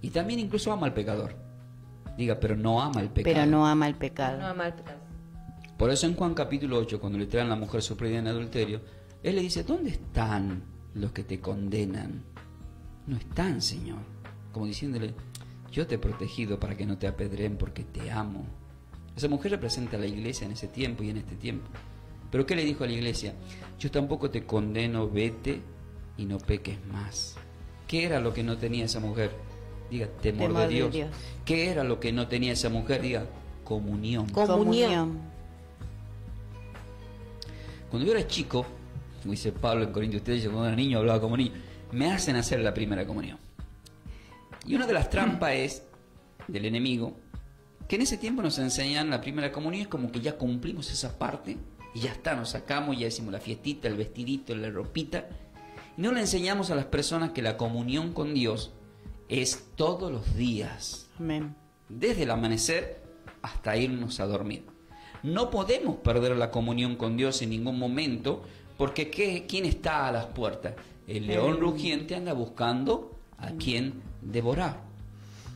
Speaker 2: Y también incluso ama al pecador. Diga, pero no ama al pecado.
Speaker 5: Pero no ama el pecado.
Speaker 4: No ama el pecado.
Speaker 2: Por eso en Juan capítulo 8, cuando le traen a la mujer sorprendida en adulterio, Él le dice: ¿dónde están los que te condenan? No están, Señor. Como diciéndole: yo te he protegido para que no te apedreen porque te amo. Esa mujer representa a la iglesia en ese tiempo y en este tiempo. ¿Pero qué le dijo a la iglesia? Yo tampoco te condeno, vete y no peques más. ¿Qué era lo que no tenía esa mujer? Diga, temor de Dios. ¿Qué era lo que no tenía esa mujer? Diga, comunión.
Speaker 4: Comunión.
Speaker 2: Cuando yo era chico, como dice Pablo en Corintios 13, cuando era niño hablaba como niño, me hacen hacer la primera comunión. Y una de las trampas es del enemigo, que en ese tiempo nos enseñan la primera comunión, es como que ya cumplimos esa parte y ya está, nos sacamos, ya decimos la fiestita, el vestidito, la ropita. Y no le enseñamos a las personas que la comunión con Dios es todos los días.
Speaker 5: Amén.
Speaker 2: Desde el amanecer hasta irnos a dormir. No podemos perder la comunión con Dios en ningún momento, porque ¿quién está a las puertas? El león rugiente anda buscando a quien devorar.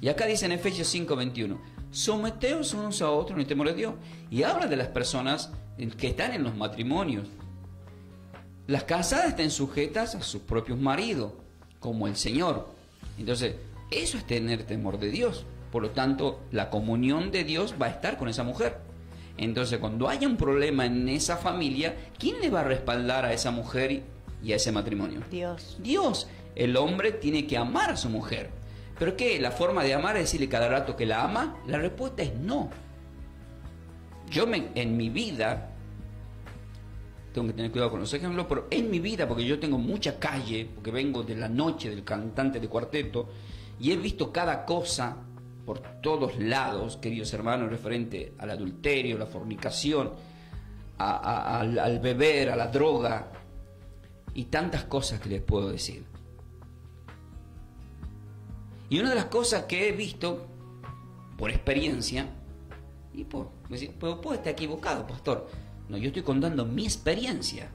Speaker 2: Y acá dice en Efesios 5:21, someteos unos a otros en el temor de Dios. Y habla de las personas que están en los matrimonios. Las casadas estén sujetas a sus propios maridos, como el Señor. Entonces, eso es tener temor de Dios. Por lo tanto, la comunión de Dios va a estar con esa mujer. Entonces, cuando haya un problema en esa familia, ¿quién le va a respaldar a esa mujer y a ese matrimonio?
Speaker 5: Dios.
Speaker 2: Dios. El hombre tiene que amar a su mujer. ¿Pero qué? ¿La forma de amar es decirle cada rato que la ama? La respuesta es no. En mi vida, tengo que tener cuidado con los ejemplos, pero en mi vida, porque yo tengo mucha calle, porque vengo de la noche del cantante de cuarteto, y he visto cada cosa por todos lados, queridos hermanos, referente al adulterio, la fornicación, al beber, a la droga, y tantas cosas que les puedo decir. Y una de las cosas que he visto, por experiencia, y puedo estar equivocado, pastor. No, yo estoy contando mi experiencia.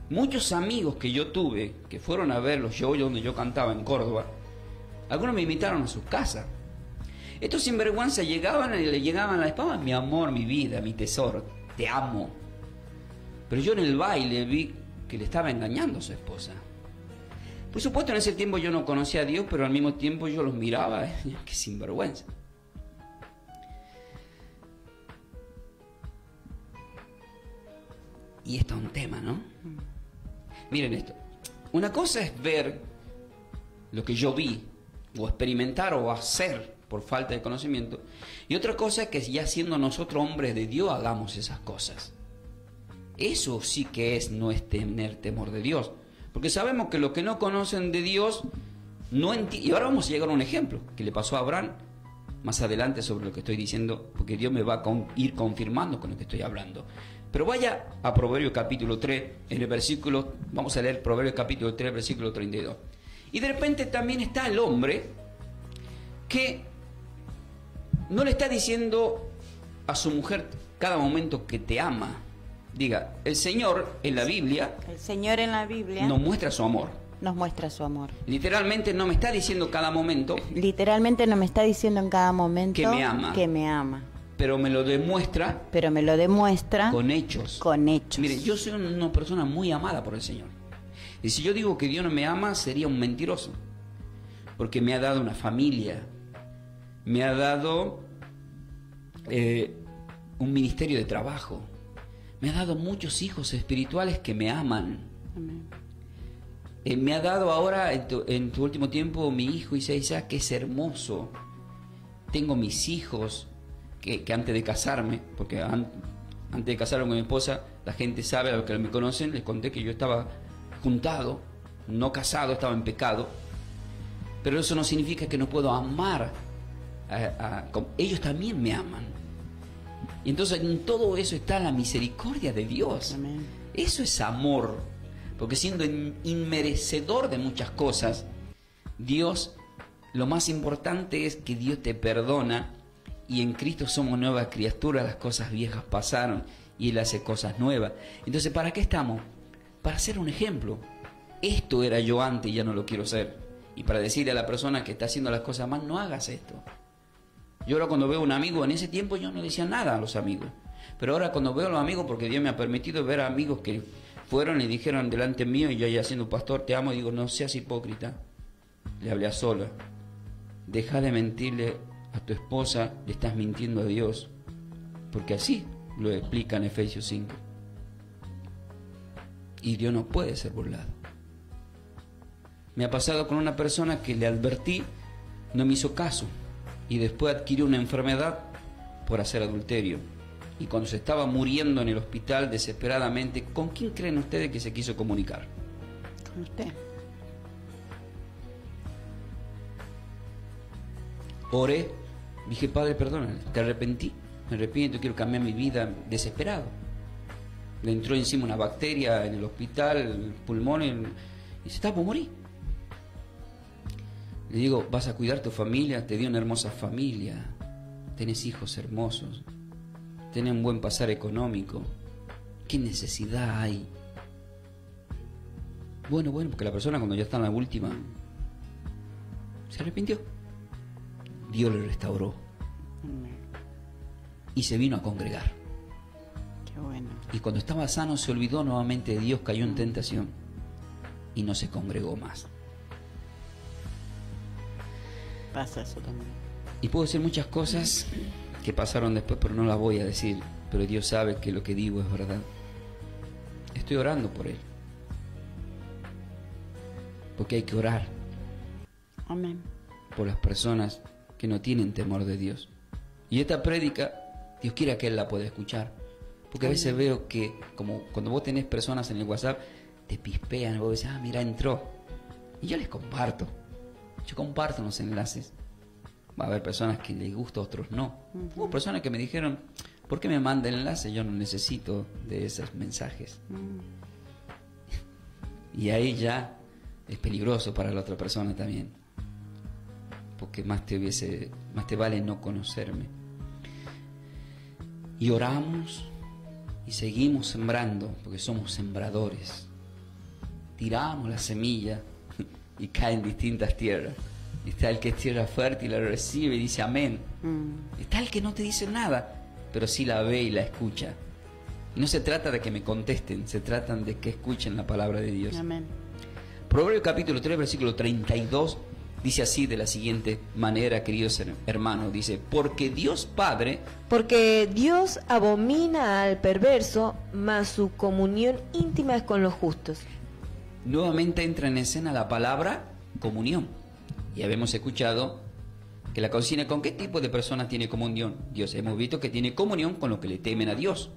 Speaker 2: Muchos amigos que yo tuve, que fueron a ver los shows donde yo cantaba en Córdoba, algunos me invitaron a sus casas. Estos sinvergüenza llegaban y le llegaban a la espalda: mi amor, mi vida, mi tesoro, te amo. Pero yo en el baile vi que le estaba engañando a su esposa. Por supuesto, en ese tiempo yo no conocía a Dios, pero al mismo tiempo yo los miraba, qué sinvergüenza. Y esto es un tema, ¿no? Miren esto. Una cosa es ver lo que yo vi, o experimentar, o hacer por falta de conocimiento. Y otra cosa es que ya siendo nosotros hombres de Dios, hagamos esas cosas. Eso sí que no es tener temor de Dios. Porque sabemos que los que no conocen de Dios, no entienden. Y ahora vamos a llegar a un ejemplo que le pasó a Abraham, más adelante sobre lo que estoy diciendo, porque Dios me va a ir confirmando con lo que estoy hablando. Pero vaya a Proverbios capítulo 3, en el versículo, vamos a leer Proverbios capítulo 3, versículo 32. Y de repente también está el hombre que no le está diciendo a su mujer cada momento que te ama. Diga, el Señor en la Biblia, nos muestra su amor.
Speaker 5: Nos muestra su amor.
Speaker 2: Literalmente no me está diciendo cada momento.
Speaker 5: Literalmente no me está diciendo en cada momento
Speaker 2: que me ama. Pero me lo demuestra. Con hechos.
Speaker 5: Con hechos.
Speaker 2: Mire, yo soy una persona muy amada por el Señor. Y si yo digo que Dios no me ama, sería un mentiroso. Porque me ha dado una familia. Me ha dado un ministerio de trabajo. Me ha dado muchos hijos espirituales que me aman.
Speaker 5: Amén.
Speaker 2: Me ha dado ahora, en tu último tiempo, mi hijo Isaías, que es hermoso. Tengo mis hijos, que antes de casarme, porque antes de casarme con mi esposa, la gente sabe, a los que me conocen, les conté que yo estaba juntado, no casado, estaba en pecado. Pero eso no significa que no puedo amar. Ellos también me aman. Y entonces en todo eso está la misericordia de Dios.
Speaker 5: Amén.
Speaker 2: Eso es amor. Porque siendo inmerecedor de muchas cosas, Dios, lo más importante es que Dios te perdona y en Cristo somos nuevas criaturas, las cosas viejas pasaron y Él hace cosas nuevas. Entonces, ¿para qué estamos? Para ser un ejemplo. Esto era yo antes y ya no lo quiero ser. Y para decirle a la persona que está haciendo las cosas mal, no hagas esto. Yo ahora cuando veo a un amigo, en ese tiempo yo no decía nada a los amigos. Pero ahora cuando veo a los amigos, porque Dios me ha permitido ver a amigos que fueron y dijeron delante mío, y yo ya siendo pastor, te amo, y digo, no seas hipócrita. Le hablé a sola. Deja de mentirle a tu esposa, le estás mintiendo a Dios. Porque así lo explica en Efesios 5. Y Dios no puede ser burlado. Me ha pasado con una persona que le advertí, no me hizo caso. Y después adquirió una enfermedad por hacer adulterio. Y cuando se estaba muriendo en el hospital desesperadamente, ¿con quién creen ustedes que se quiso comunicar?
Speaker 5: Con usted.
Speaker 2: Oré, dije, Padre, perdónale, te arrepentí, me arrepiento, quiero cambiar mi vida, desesperado. Le entró encima una bacteria en el hospital, el pulmón, y se estaba por morir. Le digo, vas a cuidar tu familia, te dio una hermosa familia, tenés hijos hermosos, tenés un buen pasar económico, ¿qué necesidad hay? Bueno, porque la persona cuando ya está en la última, se arrepintió. Dios le restauró. Y se vino a congregar.
Speaker 5: Qué bueno.
Speaker 2: Y cuando estaba sano se olvidó nuevamente de Dios, cayó en tentación y no se congregó más.
Speaker 5: Pasa eso también.
Speaker 2: Y puedo decir muchas cosas que pasaron después, pero no las voy a decir. Pero Dios sabe que lo que digo es verdad. Estoy orando por él. Porque hay que orar.
Speaker 5: Amén.
Speaker 2: Por las personas que no tienen temor de Dios. Y esta prédica, Dios quiera que él la pueda escuchar. Porque a veces veo que, como cuando vos tenés personas en el WhatsApp, te pispean, vos decís, mira, entró. Y yo les comparto. Yo comparto los enlaces. Va a haber personas que les gusta, otros no. Hubo personas que me dijeron, ¿por qué me manda el enlace? Yo no necesito de esos mensajes. Y ahí ya es peligroso para la otra persona también. Porque más te vale no conocerme. Y oramos y seguimos sembrando, porque somos sembradores. Tiramos la semilla y cae en distintas tierras. Está el que es tierra fértil, la recibe y dice amén. Está el que no te dice nada, pero sí la ve y la escucha. Y no se trata de que me contesten, se trata de que escuchen la palabra de Dios.
Speaker 5: Amén.
Speaker 2: Proverbios capítulo 3, versículo 32, dice así de la siguiente manera, queridos hermanos, dice, porque Dios abomina al perverso, mas su comunión íntima es con los justos. Nuevamente entra en escena la palabra comunión. Y habíamos escuchado que la consigna, ¿con qué tipo de personas tiene comunión Dios? Hemos visto que tiene comunión con los que le temen a Dios.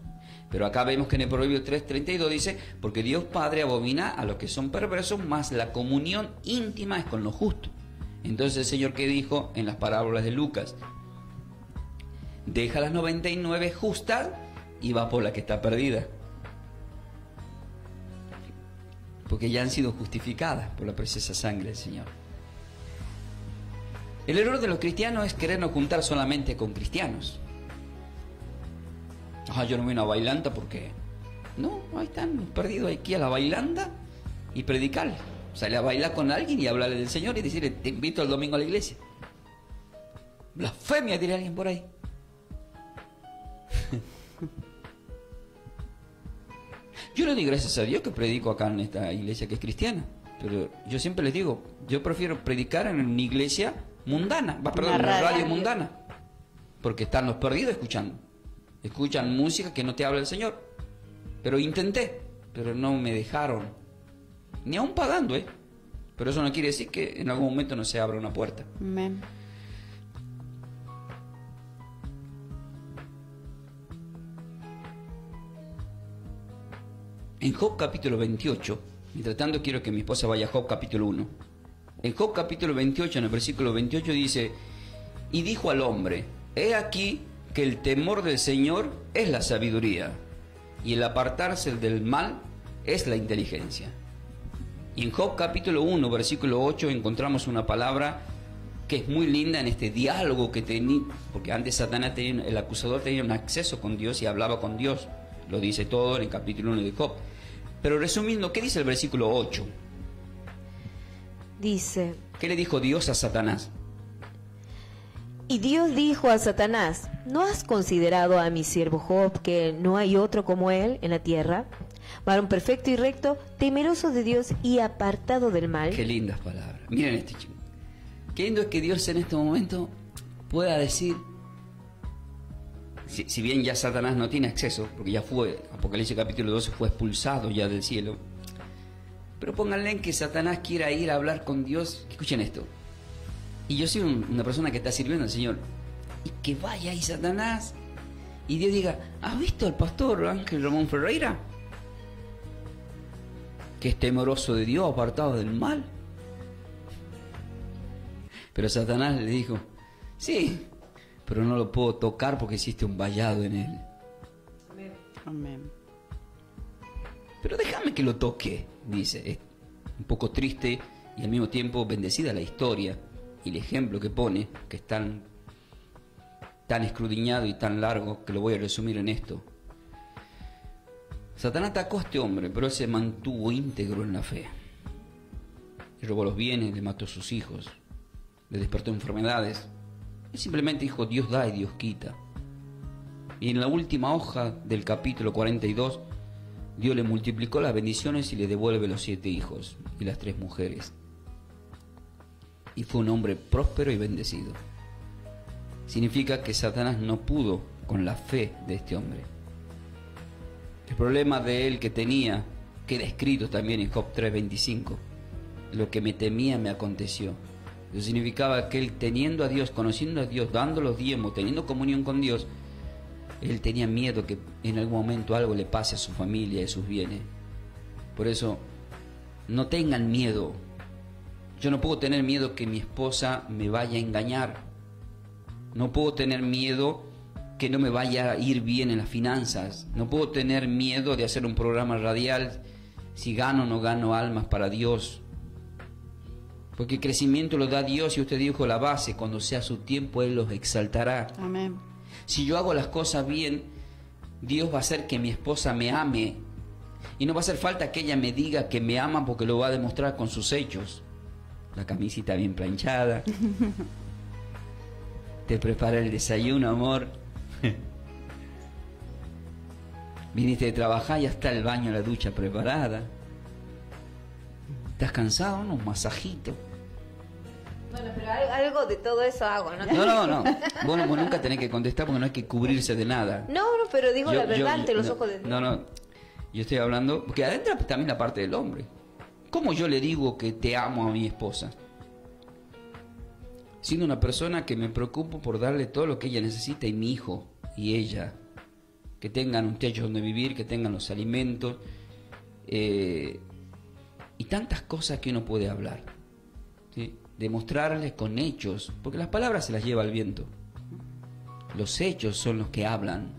Speaker 2: Pero acá vemos que en el Proverbio 3:32 dice, porque Dios Padre abomina a los que son perversos, mas la comunión íntima es con los justos. Entonces el Señor, ¿qué dijo en las parábolas de Lucas? Deja las 99 justas y va por la que está perdida. Porque ya han sido justificadas por la preciosa sangre del Señor. El error de los cristianos es querernos juntar solamente con cristianos. Yo no voy a una bailanta porque... No, ahí están perdidos aquí a la bailanda y predicarle. Sale a bailar con alguien y hablarle del Señor y decirle, te invito el domingo a la iglesia. Blasfemia, diría alguien por ahí. Yo le doy gracias a Dios que predico acá en esta iglesia que es cristiana. Pero yo siempre les digo, yo prefiero predicar en una iglesia mundana, en una radio mundana. Porque están los perdidos escuchando. Escuchan música que no te habla el Señor. Pero intenté, pero no me dejaron. Ni aún pagando, Pero eso no quiere decir que en algún momento no se abra una puerta.
Speaker 5: Amén.
Speaker 2: En Job capítulo 28, mientras tanto quiero que mi esposa vaya a Job capítulo 1. En Job capítulo 28, en el versículo 28 dice, y dijo al hombre, he aquí que el temor del Señor es la sabiduría, y el apartarse del mal es la inteligencia. Y en Job capítulo 1, versículo 8, encontramos una palabra que es muy linda en este diálogo que tenía, porque antes Satanás el acusador tenía un acceso con Dios y hablaba con Dios. Lo dice todo en el capítulo 1 de Job. Pero resumiendo, ¿qué dice el versículo 8?
Speaker 4: Dice,
Speaker 2: ¿qué le dijo Dios a Satanás?
Speaker 4: Y Dios dijo a Satanás, ¿no has considerado a mi siervo Job, que no hay otro como él en la tierra? Varón perfecto y recto, temeroso de Dios y apartado del mal.
Speaker 2: Qué lindas palabras. Miren este chico. Qué lindo es que Dios en este momento pueda decir, si bien ya Satanás no tiene acceso, porque ya fue, Apocalipsis capítulo 12 fue expulsado ya del cielo, pero pónganle en que Satanás quiera ir a hablar con Dios. Escuchen esto. Y yo soy una persona que está sirviendo al Señor, y que vaya ahí Satanás y Dios diga, ¿has visto al pastor Ángel Ramón Ferreira? Que es temeroso de Dios, apartado del mal. Pero Satanás le dijo, sí, pero no lo puedo tocar porque existe un vallado en él.
Speaker 5: Amén.
Speaker 2: Pero déjame que lo toque, dice. Es un poco triste y al mismo tiempo bendecida la historia y el ejemplo que pone, que es tan escudriñado y tan largo que lo voy a resumir en esto. Satanás atacó a este hombre, pero él se mantuvo íntegro en la fe. Le robó los bienes, le mató a sus hijos, le despertó enfermedades. Él simplemente dijo, Dios da y Dios quita. Y en la última hoja del capítulo 42, Dios le multiplicó las bendiciones y le devuelve los 7 hijos y las 3 mujeres. Y fue un hombre próspero y bendecido. Significa que Satanás no pudo con la fe de este hombre. El problema de él que tenía queda escrito también en Job 3:25. Lo que me temía me aconteció. Eso significaba que él, teniendo a Dios, conociendo a Dios, dando los diezmos, teniendo comunión con Dios, él tenía miedo que en algún momento algo le pase a su familia y a sus bienes. Por eso, no tengan miedo. Yo no puedo tener miedo que mi esposa me vaya a engañar. No puedo tener miedo que no me vaya a ir bien en las finanzas. No puedo tener miedo de hacer un programa radial si gano o no gano almas para Dios. Porque el crecimiento lo da Dios y usted dijo la base, cuando sea su tiempo Él los exaltará.
Speaker 5: Amén.
Speaker 2: Si yo hago las cosas bien, Dios va a hacer que mi esposa me ame. Y no va a hacer falta que ella me diga que me ama porque lo va a demostrar con sus hechos. La camisita bien planchada. Te prepara el desayuno, amor. Viniste de trabajar, ya está el baño, la ducha preparada. ¿Estás cansado? Unos masajitos.
Speaker 4: Bueno, pero algo de todo eso hago, ¿no?
Speaker 2: No. Vos nunca tenés que contestar porque no hay que cubrirse de nada.
Speaker 4: No, pero digo la verdad ante los ojos de Dios.
Speaker 2: No. Yo estoy hablando, porque adentro también la parte del hombre. ¿Cómo yo le digo que te amo a mi esposa? Siendo una persona que me preocupo por darle todo lo que ella necesita, y mi hijo y ella, que tengan un techo donde vivir, que tengan los alimentos, y tantas cosas que uno puede hablar, ¿sí? Demostrarles con hechos, porque las palabras se las lleva el viento. Los hechos son los que hablan.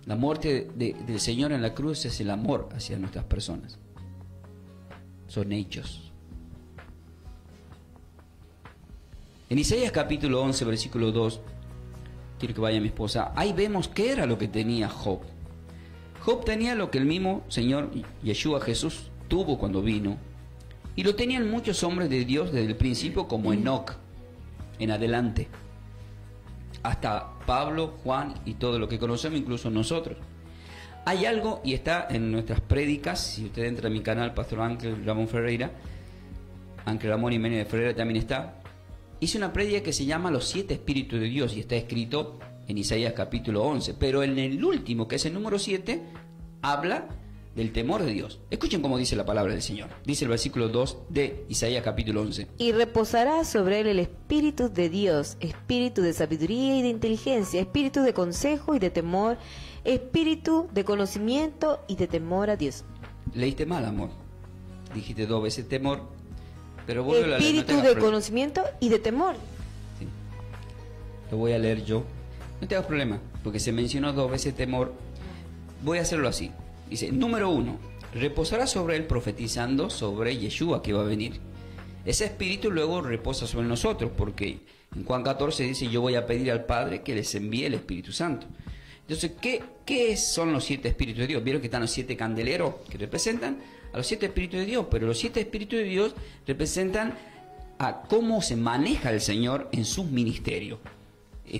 Speaker 2: La muerte del Señor en la cruz es el amor hacia nuestras personas. Son hechos. En Isaías capítulo 11, versículo 2, quiero que vaya mi esposa, ahí vemos qué era lo que tenía Job. Job tenía lo que el mismo Señor Yeshua Jesús tuvo cuando vino, y lo tenían muchos hombres de Dios desde el principio, como Enoc en adelante, hasta Pablo, Juan y todo lo que conocemos, incluso nosotros. Hay algo, y está en nuestras prédicas, si usted entra a mi canal, Pastor Ángel Ramón Ferreira, Ángel Ramón y Menéndez Ferreira también está. Hice una prédica que se llama Los 7 Espíritus de Dios, y está escrito en Isaías capítulo 11, pero en el último, que es el número 7, habla del temor de Dios. Escuchen cómo dice la palabra del Señor. Dice el versículo 2 de Isaías capítulo 11.
Speaker 4: Y reposará sobre él el Espíritu de Dios, espíritu de sabiduría y de inteligencia, espíritu de consejo y de temor, espíritu de conocimiento y de temor a Dios.
Speaker 2: Leíste mal, amor. Dijiste 2 veces temor, pero vuelve a leer.
Speaker 4: Espíritu de conocimiento y de temor.
Speaker 2: Sí. Lo voy a leer yo. No te hagas problema, porque se mencionó 2 veces temor. Voy a hacerlo así. Dice, número 1, reposará sobre él profetizando sobre Yeshua que va a venir. Ese espíritu luego reposa sobre nosotros, porque en Juan 14 dice, yo voy a pedir al Padre que les envíe el Espíritu Santo. Entonces, ¿qué son los 7 espíritus de Dios? Vieron que están los 7 candeleros que representan a los 7 espíritus de Dios, pero los 7 espíritus de Dios representan a cómo se maneja el Señor en sus ministerios.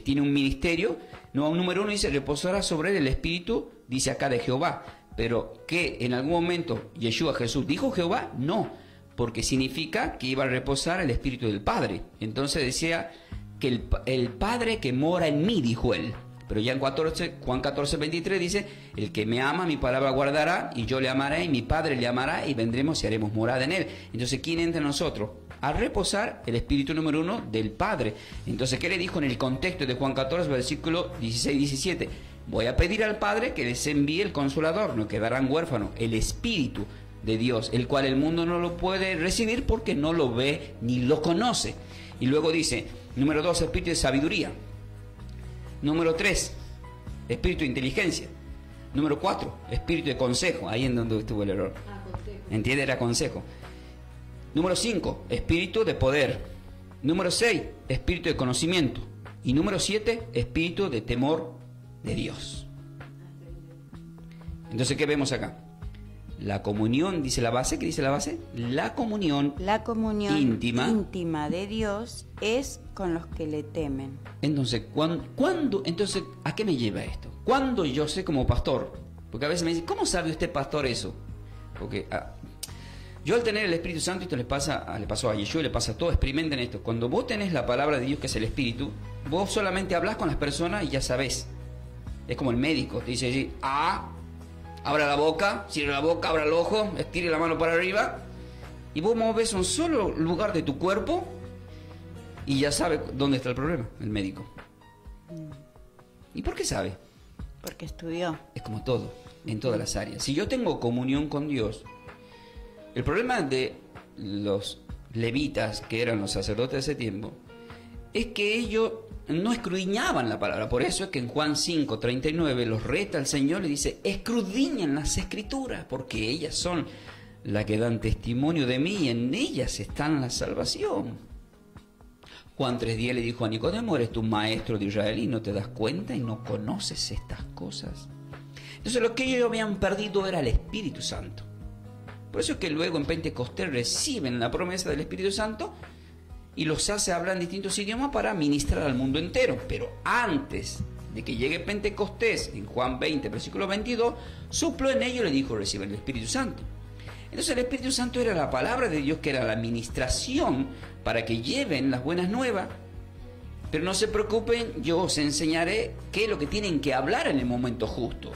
Speaker 2: Tiene un ministerio, no, número 1 dice, reposará sobre él el espíritu, dice acá de Jehová. Pero que en algún momento Yeshua Jesús dijo Jehová, no, porque significa que iba a reposar el Espíritu del Padre. Entonces decía que el Padre que mora en mí, dijo él. Pero ya en Juan 14, 23 dice, el que me ama, mi palabra guardará, y yo le amaré, y mi Padre le amará, y vendremos y haremos morada en él. Entonces, ¿quién entra en nosotros? A reposar el Espíritu número 1 del Padre. Entonces, ¿qué le dijo en el contexto de Juan 14, versículo 16 17? Voy a pedir al Padre que les envíe el Consolador, no quedarán huérfanos, el Espíritu de Dios, el cual el mundo no lo puede recibir porque no lo ve ni lo conoce. Y luego dice, número 2, Espíritu de sabiduría. Número 3, Espíritu de inteligencia. Número 4, Espíritu de consejo. Ahí en donde estuvo el error. ¿Entiende? Era consejo. Número 5, Espíritu de poder. Número 6, Espíritu de conocimiento. Y número 7, Espíritu de temor de Dios. Entonces, ¿qué vemos acá? La comunión, dice la base. ¿Qué dice la base? La comunión íntima
Speaker 5: de Dios es con los que le temen.
Speaker 2: Entonces, entonces, ¿a qué me lleva esto? ¿Cuándo yo sé como pastor? Porque a veces me dicen, ¿cómo sabe usted, pastor, eso? Porque yo al tener el Espíritu Santo, esto le pasó a Yeshua, le pasa a todos, experimenten esto. Cuando vos tenés la palabra de Dios, que es el Espíritu, vos solamente hablas con las personas y ya sabés. Es como el médico, te dice, abra la boca, cierra la boca, abra el ojo, estire la mano para arriba, y vos moves un solo lugar de tu cuerpo y ya sabe dónde está el problema, el médico. ¿Y por qué sabe?
Speaker 5: Porque estudió.
Speaker 2: Es como todo, en todas las áreas. Si yo tengo comunión con Dios, el problema de los levitas, que eran los sacerdotes de ese tiempo, es que ellos no escudriñaban la palabra. Por eso es que en Juan 5:39 los reta el Señor, le dice, escudriñen las escrituras, porque ellas son las que dan testimonio de mí, y en ellas está la salvación. Juan 3:10 le dijo a Nicodemo, eres tu maestro de Israel y no te das cuenta y no conoces estas cosas. Entonces lo que ellos habían perdido era el Espíritu Santo. Por eso es que luego en Pentecostés reciben la promesa del Espíritu Santo y los hace hablar en distintos idiomas para ministrar al mundo entero. Pero antes de que llegue Pentecostés, en Juan 20, versículo 22, sopló en ellos y le dijo, reciben el Espíritu Santo. Entonces el Espíritu Santo era la palabra de Dios, que era la administración para que lleven las buenas nuevas. Pero no se preocupen, yo os enseñaré qué es lo que tienen que hablar en el momento justo.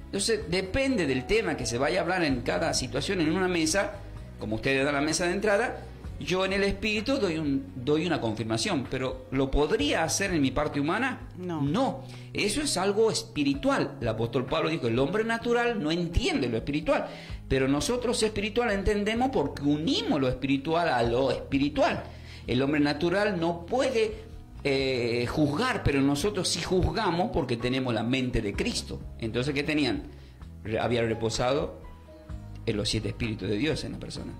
Speaker 2: Entonces depende del tema que se vaya a hablar en cada situación en una mesa, como ustedes dan la mesa de entrada, yo en el Espíritu doy una confirmación, pero ¿lo podría hacer en mi parte humana? No, eso es algo espiritual. El apóstol Pablo dijo, el hombre natural no entiende lo espiritual, pero nosotros espiritual entendemos porque unimos lo espiritual a lo espiritual. El hombre natural no puede juzgar, pero nosotros sí juzgamos porque tenemos la mente de Cristo. Entonces, ¿qué tenían? Habían reposado en los 7 espíritus de Dios en la persona,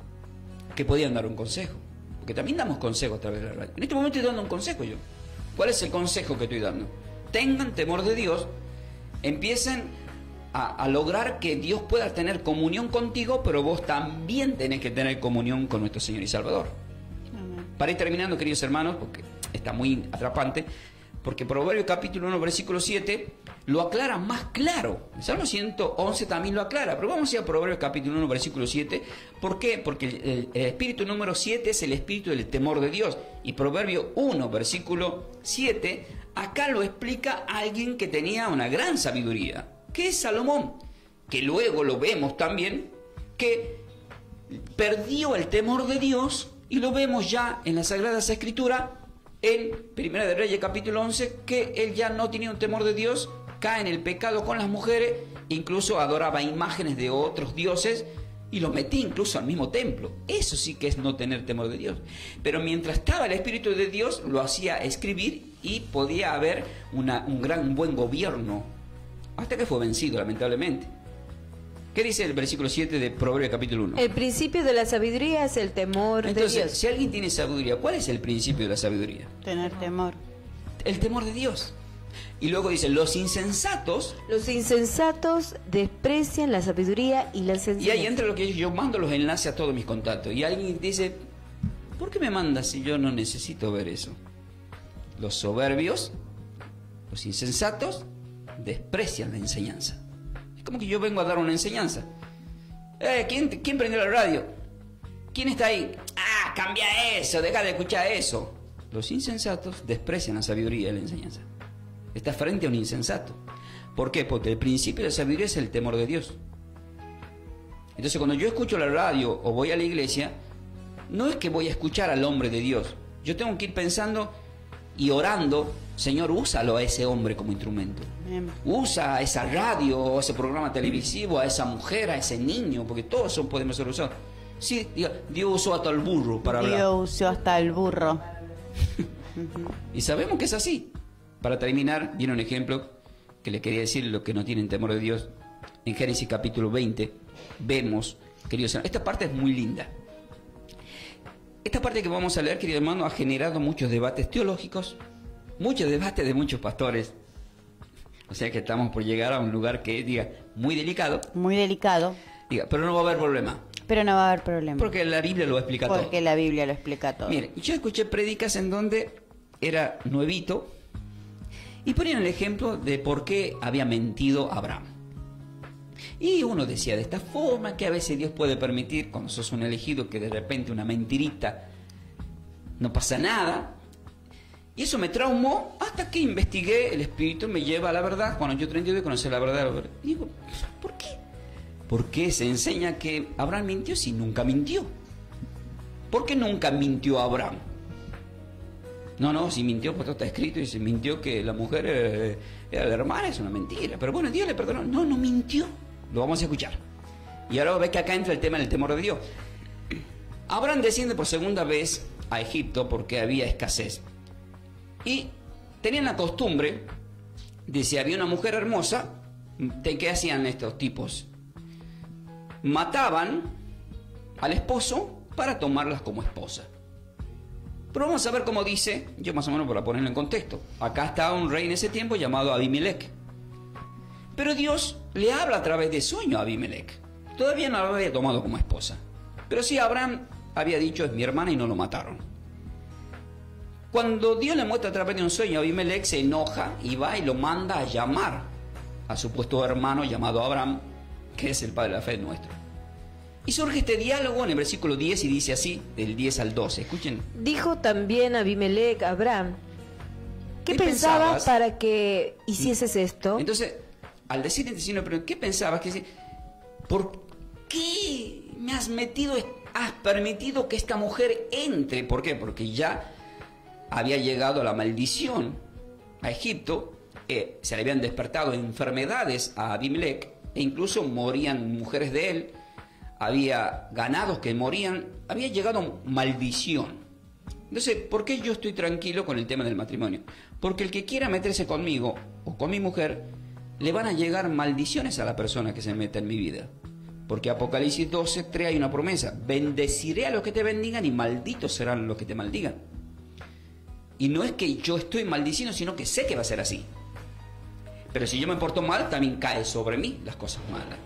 Speaker 2: que podían dar un consejo, porque también damos consejos a través de la radio. En este momento estoy dando un consejo yo. ¿Cuál es el consejo que estoy dando? Tengan temor de Dios, empiecen a lograr que Dios pueda tener comunión contigo, pero vos también tenés que tener comunión con nuestro Señor y Salvador. Amén. Para ir terminando, queridos hermanos, porque está muy atrapante, porque Proverbios capítulo 1, versículo 7 lo aclara más claro. El Salmo 111 también lo aclara, pero vamos a ir a Proverbios capítulo 1, versículo 7. ¿Por qué? Porque el espíritu número 7 es el espíritu del temor de Dios. Y Proverbios 1, versículo 7, acá lo explica alguien que tenía una gran sabiduría, que es Salomón, que luego lo vemos también, que perdió el temor de Dios, y lo vemos ya en las Sagradas Escrituras, en Primera de Reyes capítulo 11, que él ya no tenía un temor de Dios, cae en el pecado con las mujeres, incluso adoraba imágenes de otros dioses y los metía incluso al mismo templo. Eso sí que es no tener temor de Dios. Pero mientras estaba el Espíritu de Dios, lo hacía escribir y podía haber un buen gobierno, hasta que fue vencido, lamentablemente. ¿Qué dice el versículo 7 de Proverbios capítulo 1?
Speaker 4: El principio de la sabiduría es el temor de Dios.
Speaker 2: Entonces, si alguien tiene sabiduría, ¿cuál es el principio de la sabiduría?
Speaker 5: Tener temor.
Speaker 2: El temor de Dios. Y luego dice, los insensatos
Speaker 4: desprecian la sabiduría y la enseñanza.
Speaker 2: Y ahí entra lo que yo mando los enlaces a todos mis contactos. Y alguien dice, ¿por qué me mandas si yo no necesito ver eso? Los soberbios, los insensatos, desprecian la enseñanza. Es como que yo vengo a dar una enseñanza. ¿Quién prendió la radio? ¿Quién está ahí? Ah, cambia eso, deja de escuchar eso. Los insensatos desprecian la sabiduría y la enseñanza. Está frente a un insensato. ¿Por qué? Porque el principio de la sabiduría es el temor de Dios. Entonces, cuando yo escucho la radio o voy a la iglesia, no es que voy a escuchar al hombre de Dios. Yo tengo que ir pensando y orando, Señor, úsalo a ese hombre como instrumento. Bien. Usa a esa radio, a ese programa televisivo, a esa mujer, a ese niño, porque todos podemos ser usados. Sí, Dios usó hasta el burro para hablar.
Speaker 5: Dios usó hasta el burro.
Speaker 2: Y sabemos que es así. Para terminar, viene un ejemplo que les quería decir, los que no tienen temor de Dios. En Génesis capítulo 20 vemos, queridos hermanos, esta parte es muy linda. Esta parte que vamos a leer, querido hermano, ha generado muchos debates teológicos, muchos debates de muchos pastores. O sea que estamos por llegar a un lugar que diga muy delicado.
Speaker 5: Muy delicado.
Speaker 2: Diga, pero no va a haber problema.
Speaker 5: Pero no va a haber problema.
Speaker 2: Porque la Biblia lo explica todo.
Speaker 5: Porque la Biblia lo explica todo.
Speaker 2: Mire, yo escuché prédicas en donde era nuevito y ponían el ejemplo de por qué había mentido Abraham. Y uno decía de esta forma que a veces Dios puede permitir, cuando sos un elegido, que de repente una mentirita no pasa nada. Y eso me traumó hasta que investigué, el Espíritu me lleva a la verdad. Cuando yo 32 conocí la verdad, digo, ¿por qué? ¿Por qué se enseña que Abraham mintió si nunca mintió? ¿Por qué nunca mintió Abraham? No, si mintió, pues todo está escrito, y si mintió que la mujer era la hermana, es una mentira. Pero bueno, Dios le perdonó. No mintió. Lo vamos a escuchar. Y ahora ves que acá entra el tema del temor de Dios. Abraham desciende por segunda vez a Egipto porque había escasez. Y tenían la costumbre de, si había una mujer hermosa, ¿de qué hacían estos tipos? Mataban al esposo para tomarlas como esposa. Pero vamos a ver cómo dice, yo más o menos para ponerlo en contexto. Acá está un rey en ese tiempo llamado Abimelech. Pero Dios le habla a través de sueño a Abimelech. Todavía no lo había tomado como esposa. Pero sí, Abraham había dicho, es mi hermana, y no lo mataron. Cuando Dios le muestra a través de un sueño, Abimelech se enoja y va y lo manda a llamar a su supuesto hermano llamado Abraham, que es el padre de la fe nuestro. Y surge este diálogo en el versículo 10 y dice así, del 10 al 12. Escuchen.
Speaker 4: Dijo también Abimelec a Abraham: ¿qué
Speaker 2: ¿Qué
Speaker 4: pensabas
Speaker 2: pensabas?
Speaker 4: para que hicieses esto?
Speaker 2: Entonces, al decir este signo, pero ¿qué pensabas? ¿Por qué me has permitido que esta mujer entre? ¿Por qué? Porque ya había llegado la maldición a Egipto, se le habían despertado enfermedades a Abimelec, e incluso morían mujeres de él, había ganados que morían, había llegado maldición. Entonces, ¿por qué yo estoy tranquilo con el tema del matrimonio? Porque el que quiera meterse conmigo o con mi mujer, le van a llegar maldiciones a la persona que se meta en mi vida. Porque Apocalipsis 12 trae una promesa: bendeciré a los que te bendigan y malditos serán los que te maldigan. Y no es que yo estoy maldiciendo, sino que sé que va a ser así. Pero si yo me porto mal, también cae sobre mí las cosas malas.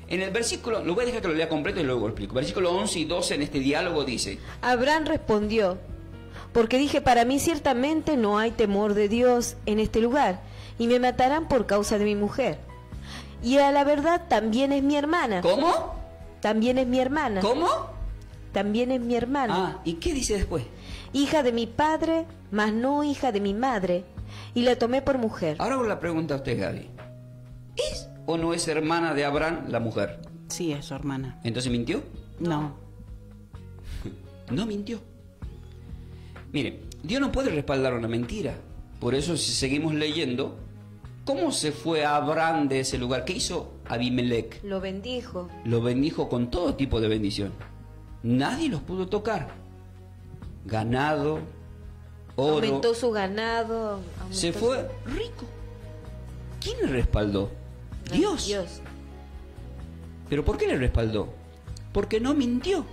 Speaker 2: En el versículo, lo voy a dejar que lo lea completo y luego lo explico. Versículo 11 y 12 en este diálogo dice:
Speaker 4: Abraham respondió: porque dije, para mí ciertamente no hay temor de Dios en este lugar, y me matarán por causa de mi mujer. Y a la verdad también es mi hermana.
Speaker 2: ¿Cómo?
Speaker 4: También es mi hermana.
Speaker 2: ¿Cómo?
Speaker 4: También es mi hermana.
Speaker 2: Ah, ¿y qué dice después?
Speaker 4: Hija de mi padre, mas no hija de mi madre, y la tomé por mujer.
Speaker 2: Ahora hago la pregunta a usted, Gaby. ¿Es o no es hermana de Abraham la mujer?
Speaker 5: Sí, es su hermana.
Speaker 2: ¿Entonces mintió?
Speaker 5: No.
Speaker 2: No mintió. Mire, Dios no puede respaldar una mentira. Por eso, si seguimos leyendo, ¿cómo se fue Abraham de ese lugar? ¿Qué hizo Abimelec?
Speaker 4: Lo bendijo.
Speaker 2: Lo bendijo con todo tipo de bendición. Nadie los pudo tocar. Ganado, oro.
Speaker 4: Aumentó su ganado.
Speaker 2: Se fue rico. ¿Quién le respaldó? Dios.
Speaker 4: Dios.
Speaker 2: ¿Pero por qué le respaldó? Porque no mintió.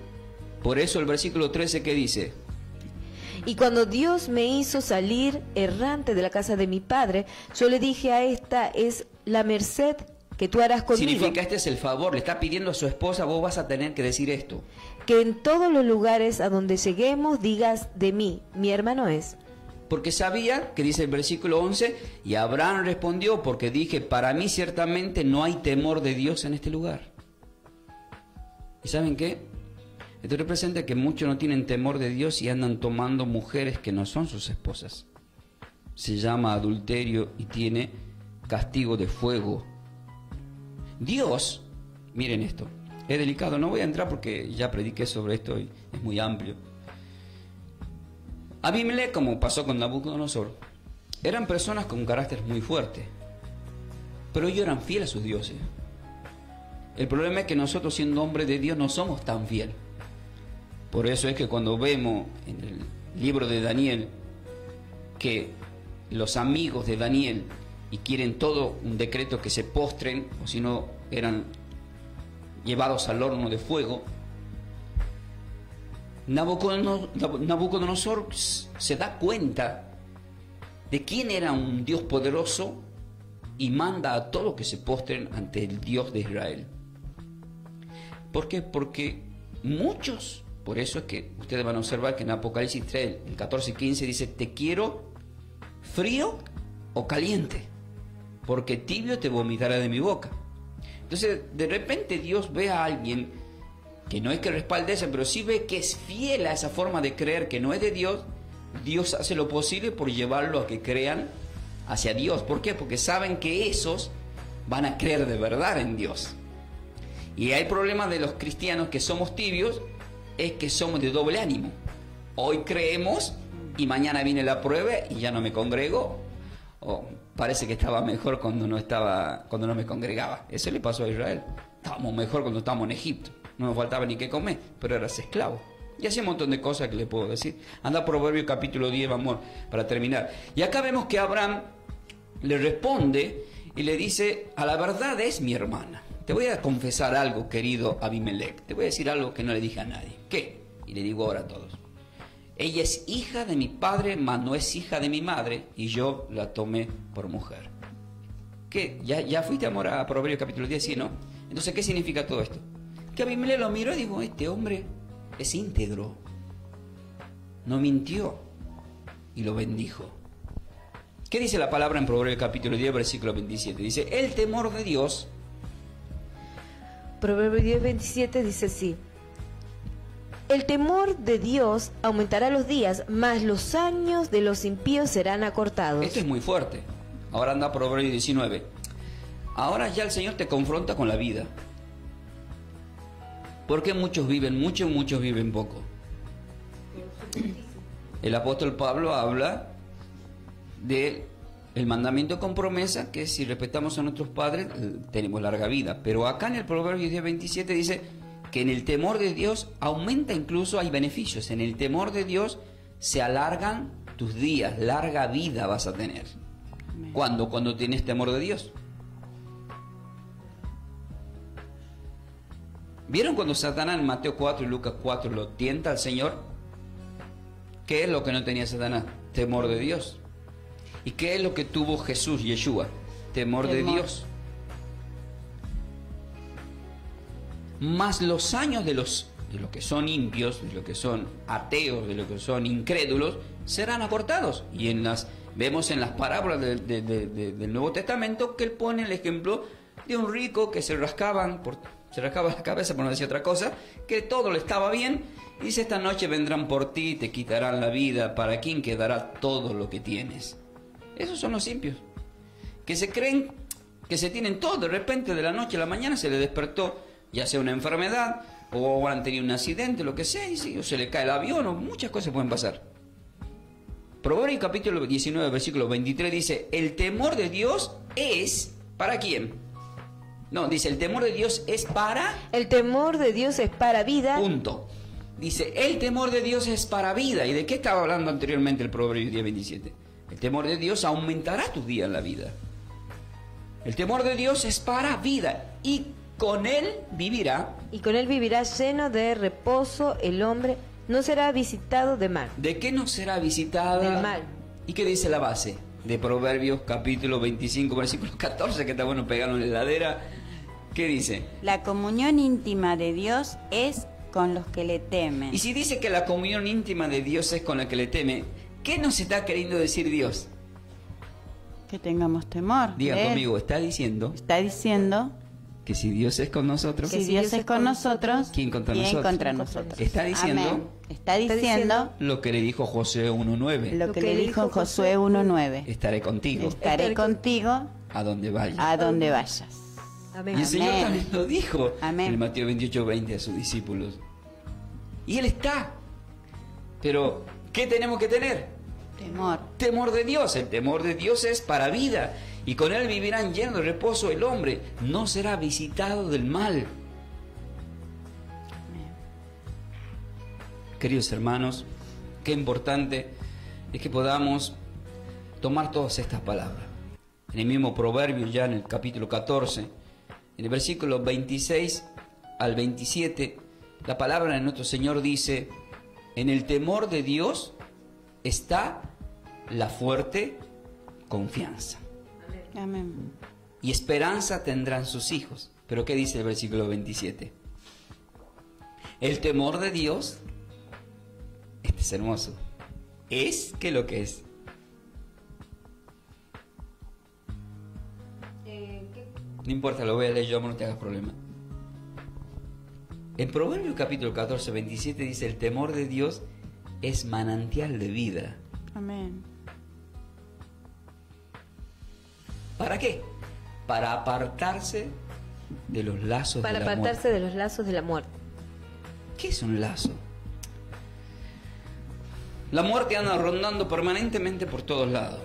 Speaker 2: Por eso el versículo 13 que dice:
Speaker 4: Y cuando Dios me hizo salir errante de la casa de mi padre, yo le dije: a esta es la merced que tú harás conmigo.
Speaker 2: Significa, este es el favor. Le está pidiendo a su esposa: vos vas a tener que decir esto.
Speaker 4: Que en todos los lugares a donde lleguemos digas de mí, mi hermano es.
Speaker 2: Porque sabía, que dice el versículo 11, y Abraham respondió: porque dije, para mí ciertamente no hay temor de Dios en este lugar. ¿Y saben qué? Esto representa que muchos no tienen temor de Dios y andan tomando mujeres que no son sus esposas. Se llama adulterio y tiene castigo de fuego. Dios, miren esto, es delicado, no voy a entrar porque ya prediqué sobre esto y es muy amplio. Abimelec, como pasó con Nabucodonosor, eran personas con un carácter muy fuerte, pero ellos eran fieles a sus dioses. El problema es que nosotros, siendo hombres de Dios, no somos tan fieles. Por eso es que cuando vemos en el libro de Daniel que los amigos de Daniel y quieren todo un decreto que se postren, o si no eran llevados al horno de fuego, Nabucodonosor se da cuenta de quién era un Dios poderoso y manda a todos que se postren ante el Dios de Israel. ¿Por qué? Porque muchos, por eso es que ustedes van a observar que en Apocalipsis 3, el 14 y 15 dice: te quiero frío o caliente, porque tibio te vomitará de mi boca. Entonces, de repente Dios ve a alguien que no es que respalde eso, pero sí ve que es fiel a esa forma de creer que no es de Dios. Dios hace lo posible por llevarlo a que crean hacia Dios. ¿Por qué? Porque saben que esos van a creer de verdad en Dios. Y hay problemas de los cristianos que somos tibios, es que somos de doble ánimo. Hoy creemos y mañana viene la prueba y ya no me congrego, o parece que estaba mejor cuando no me congregaba. Eso le pasó a Israel. Estábamos mejor cuando estábamos en Egipto, no nos faltaba ni qué comer, pero eras esclavo. Y hacía un montón de cosas que le puedo decir. Anda a Proverbios capítulo 10, vamos para terminar. Y acá vemos que Abraham le responde y le dice: a la verdad es mi hermana. Te voy a confesar algo, querido Abimelec. Te voy a decir algo que no le dije a nadie. ¿Qué? Y le digo ahora a todos. Ella es hija de mi padre, mas no es hija de mi madre, y yo la tomé por mujer. ¿Qué? ¿Ya fuiste, amor, a Proverbios capítulo 10? Sí, ¿no? Entonces, ¿qué significa todo esto? Que Abimelec lo miró y dijo: este hombre es íntegro, no mintió, y lo bendijo. ¿Qué dice la palabra en Proverbios capítulo 10, versículo 27? Dice: el temor de Dios
Speaker 4: Proverbios 10:27 dice así: el temor de Dios aumentará los días, mas los años de los impíos serán acortados.
Speaker 2: Esto es muy fuerte. Ahora anda Proverbios 19. Ahora ya el Señor te confronta con la vida. ¿Por qué muchos viven mucho y muchos viven poco? El apóstol Pablo habla de el mandamiento con promesa, que si respetamos a nuestros padres tenemos larga vida. Pero acá en el Proverbios 10:27 dice que en el temor de Dios aumenta, incluso hay beneficios. En el temor de Dios se alargan tus días, larga vida vas a tener. ¿Cuándo? Cuando tienes temor de Dios. ¿Vieron cuando Satanás en Mateo 4 y Lucas 4 lo tienta al Señor? ¿Qué es lo que no tenía Satanás? Temor de Dios. ¿Y qué es lo que tuvo Jesús, Yeshua? Temor de Dios. Más los años de los que son impios, de los que son ateos, de los que son incrédulos, serán acortados. Y vemos en las parábolas del Nuevo Testamento que él pone el ejemplo de un rico que se rascaba la cabeza, por no decir otra cosa, que todo le estaba bien, y dice: esta noche vendrán por ti y te quitarán la vida. ¿Para quién quedará todo lo que tienes? Esos son los impios, que se creen que se tienen todo. De repente, de la noche a la mañana, se le despertó ya sea una enfermedad, o han tenido un accidente, lo que sea, o se le cae el avión, o muchas cosas pueden pasar. Proverbios capítulo 19, versículo 23 dice: el temor de Dios es, ¿para quién? No, dice, el temor de Dios es para...
Speaker 4: El temor de Dios es para vida.
Speaker 2: Punto. Dice, el temor de Dios es para vida. ¿Y de qué estaba hablando anteriormente el Proverbios 10:27? El temor de Dios aumentará tus días en la vida. El temor de Dios es para vida, y con él vivirá.
Speaker 4: Y con él vivirá lleno de reposo el hombre, no será visitado de mal.
Speaker 2: ¿De qué no será visitada?
Speaker 4: Del mal.
Speaker 2: ¿Y qué dice la base? De Proverbios capítulo 25, versículo 14, que está bueno pegarlo en la heladera. ¿Qué dice?
Speaker 5: La comunión íntima de Dios es con los que le temen.
Speaker 2: Y si dice que la comunión íntima de Dios es con la que le teme, ¿qué nos está queriendo decir Dios?
Speaker 5: Que tengamos temor.
Speaker 2: Diga conmigo, está diciendo que si Dios es con nosotros,
Speaker 5: que si Dios es con nosotros,
Speaker 2: ¿quién contra nosotros? Está diciendo,
Speaker 5: amén. Está diciendo
Speaker 2: lo que le dijo Josué 1:9.
Speaker 5: Lo que le dijo Josué 1:9.
Speaker 2: Estaré contigo.
Speaker 5: Estaré contigo
Speaker 2: a donde vayas.
Speaker 5: A donde vayas.
Speaker 4: Amén.
Speaker 2: Y el Señor
Speaker 5: Amén.
Speaker 2: también lo dijo
Speaker 5: Amén.
Speaker 2: en Mateo 28:20 a sus discípulos. Y Él está. Pero, ¿qué tenemos que tener?
Speaker 5: Temor.
Speaker 2: Temor de Dios. El temor de Dios es para vida. Y con él vivirán lleno de reposo el hombre. No será visitado del mal. Queridos hermanos, qué importante es que podamos tomar todas estas palabras. En el mismo Proverbio, ya en el capítulo 14, en el versículo 26 al 27, la palabra de nuestro Señor dice: en el temor de Dios está la fuerte confianza.
Speaker 5: Amén.
Speaker 2: Y esperanza tendrán sus hijos. Pero ¿qué dice el versículo 27? El temor de Dios, este es hermoso, es que lo que es. No importa, lo voy a leer yo, no te hagas problema. En Proverbios capítulo 14, 27 dice: el temor de Dios es manantial de vida.
Speaker 5: Amén.
Speaker 2: ¿Para qué? Para apartarse de los lazos
Speaker 4: Para
Speaker 2: de la
Speaker 4: apartarse
Speaker 2: muerte.
Speaker 4: de los lazos de la muerte.
Speaker 2: ¿Qué es un lazo? La muerte anda rondando permanentemente por todos lados.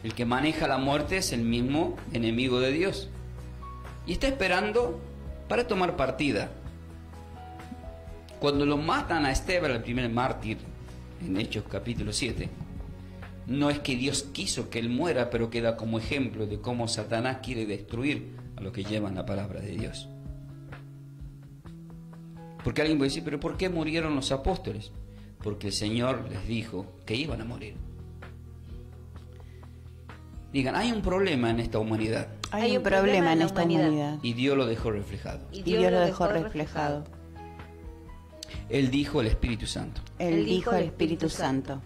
Speaker 2: El que maneja la muerte es el mismo enemigo de Dios. Y está esperando para tomar partida. Cuando lo matan a Esteban, el primer mártir, en Hechos capítulo 7, no es que Dios quiso que él muera, pero queda como ejemplo de cómo Satanás quiere destruir a los que llevan la palabra de Dios. Porque alguien puede decir: ¿pero por qué murieron los apóstoles? Porque el Señor les dijo que iban a morir. Digan, hay un problema en esta humanidad.
Speaker 5: Hay un problema en esta humanidad.
Speaker 2: Y Dios lo dejó reflejado.
Speaker 5: Y Dios lo dejó reflejado.
Speaker 2: Él dijo el Espíritu Santo.
Speaker 5: Él dijo el Espíritu Santo.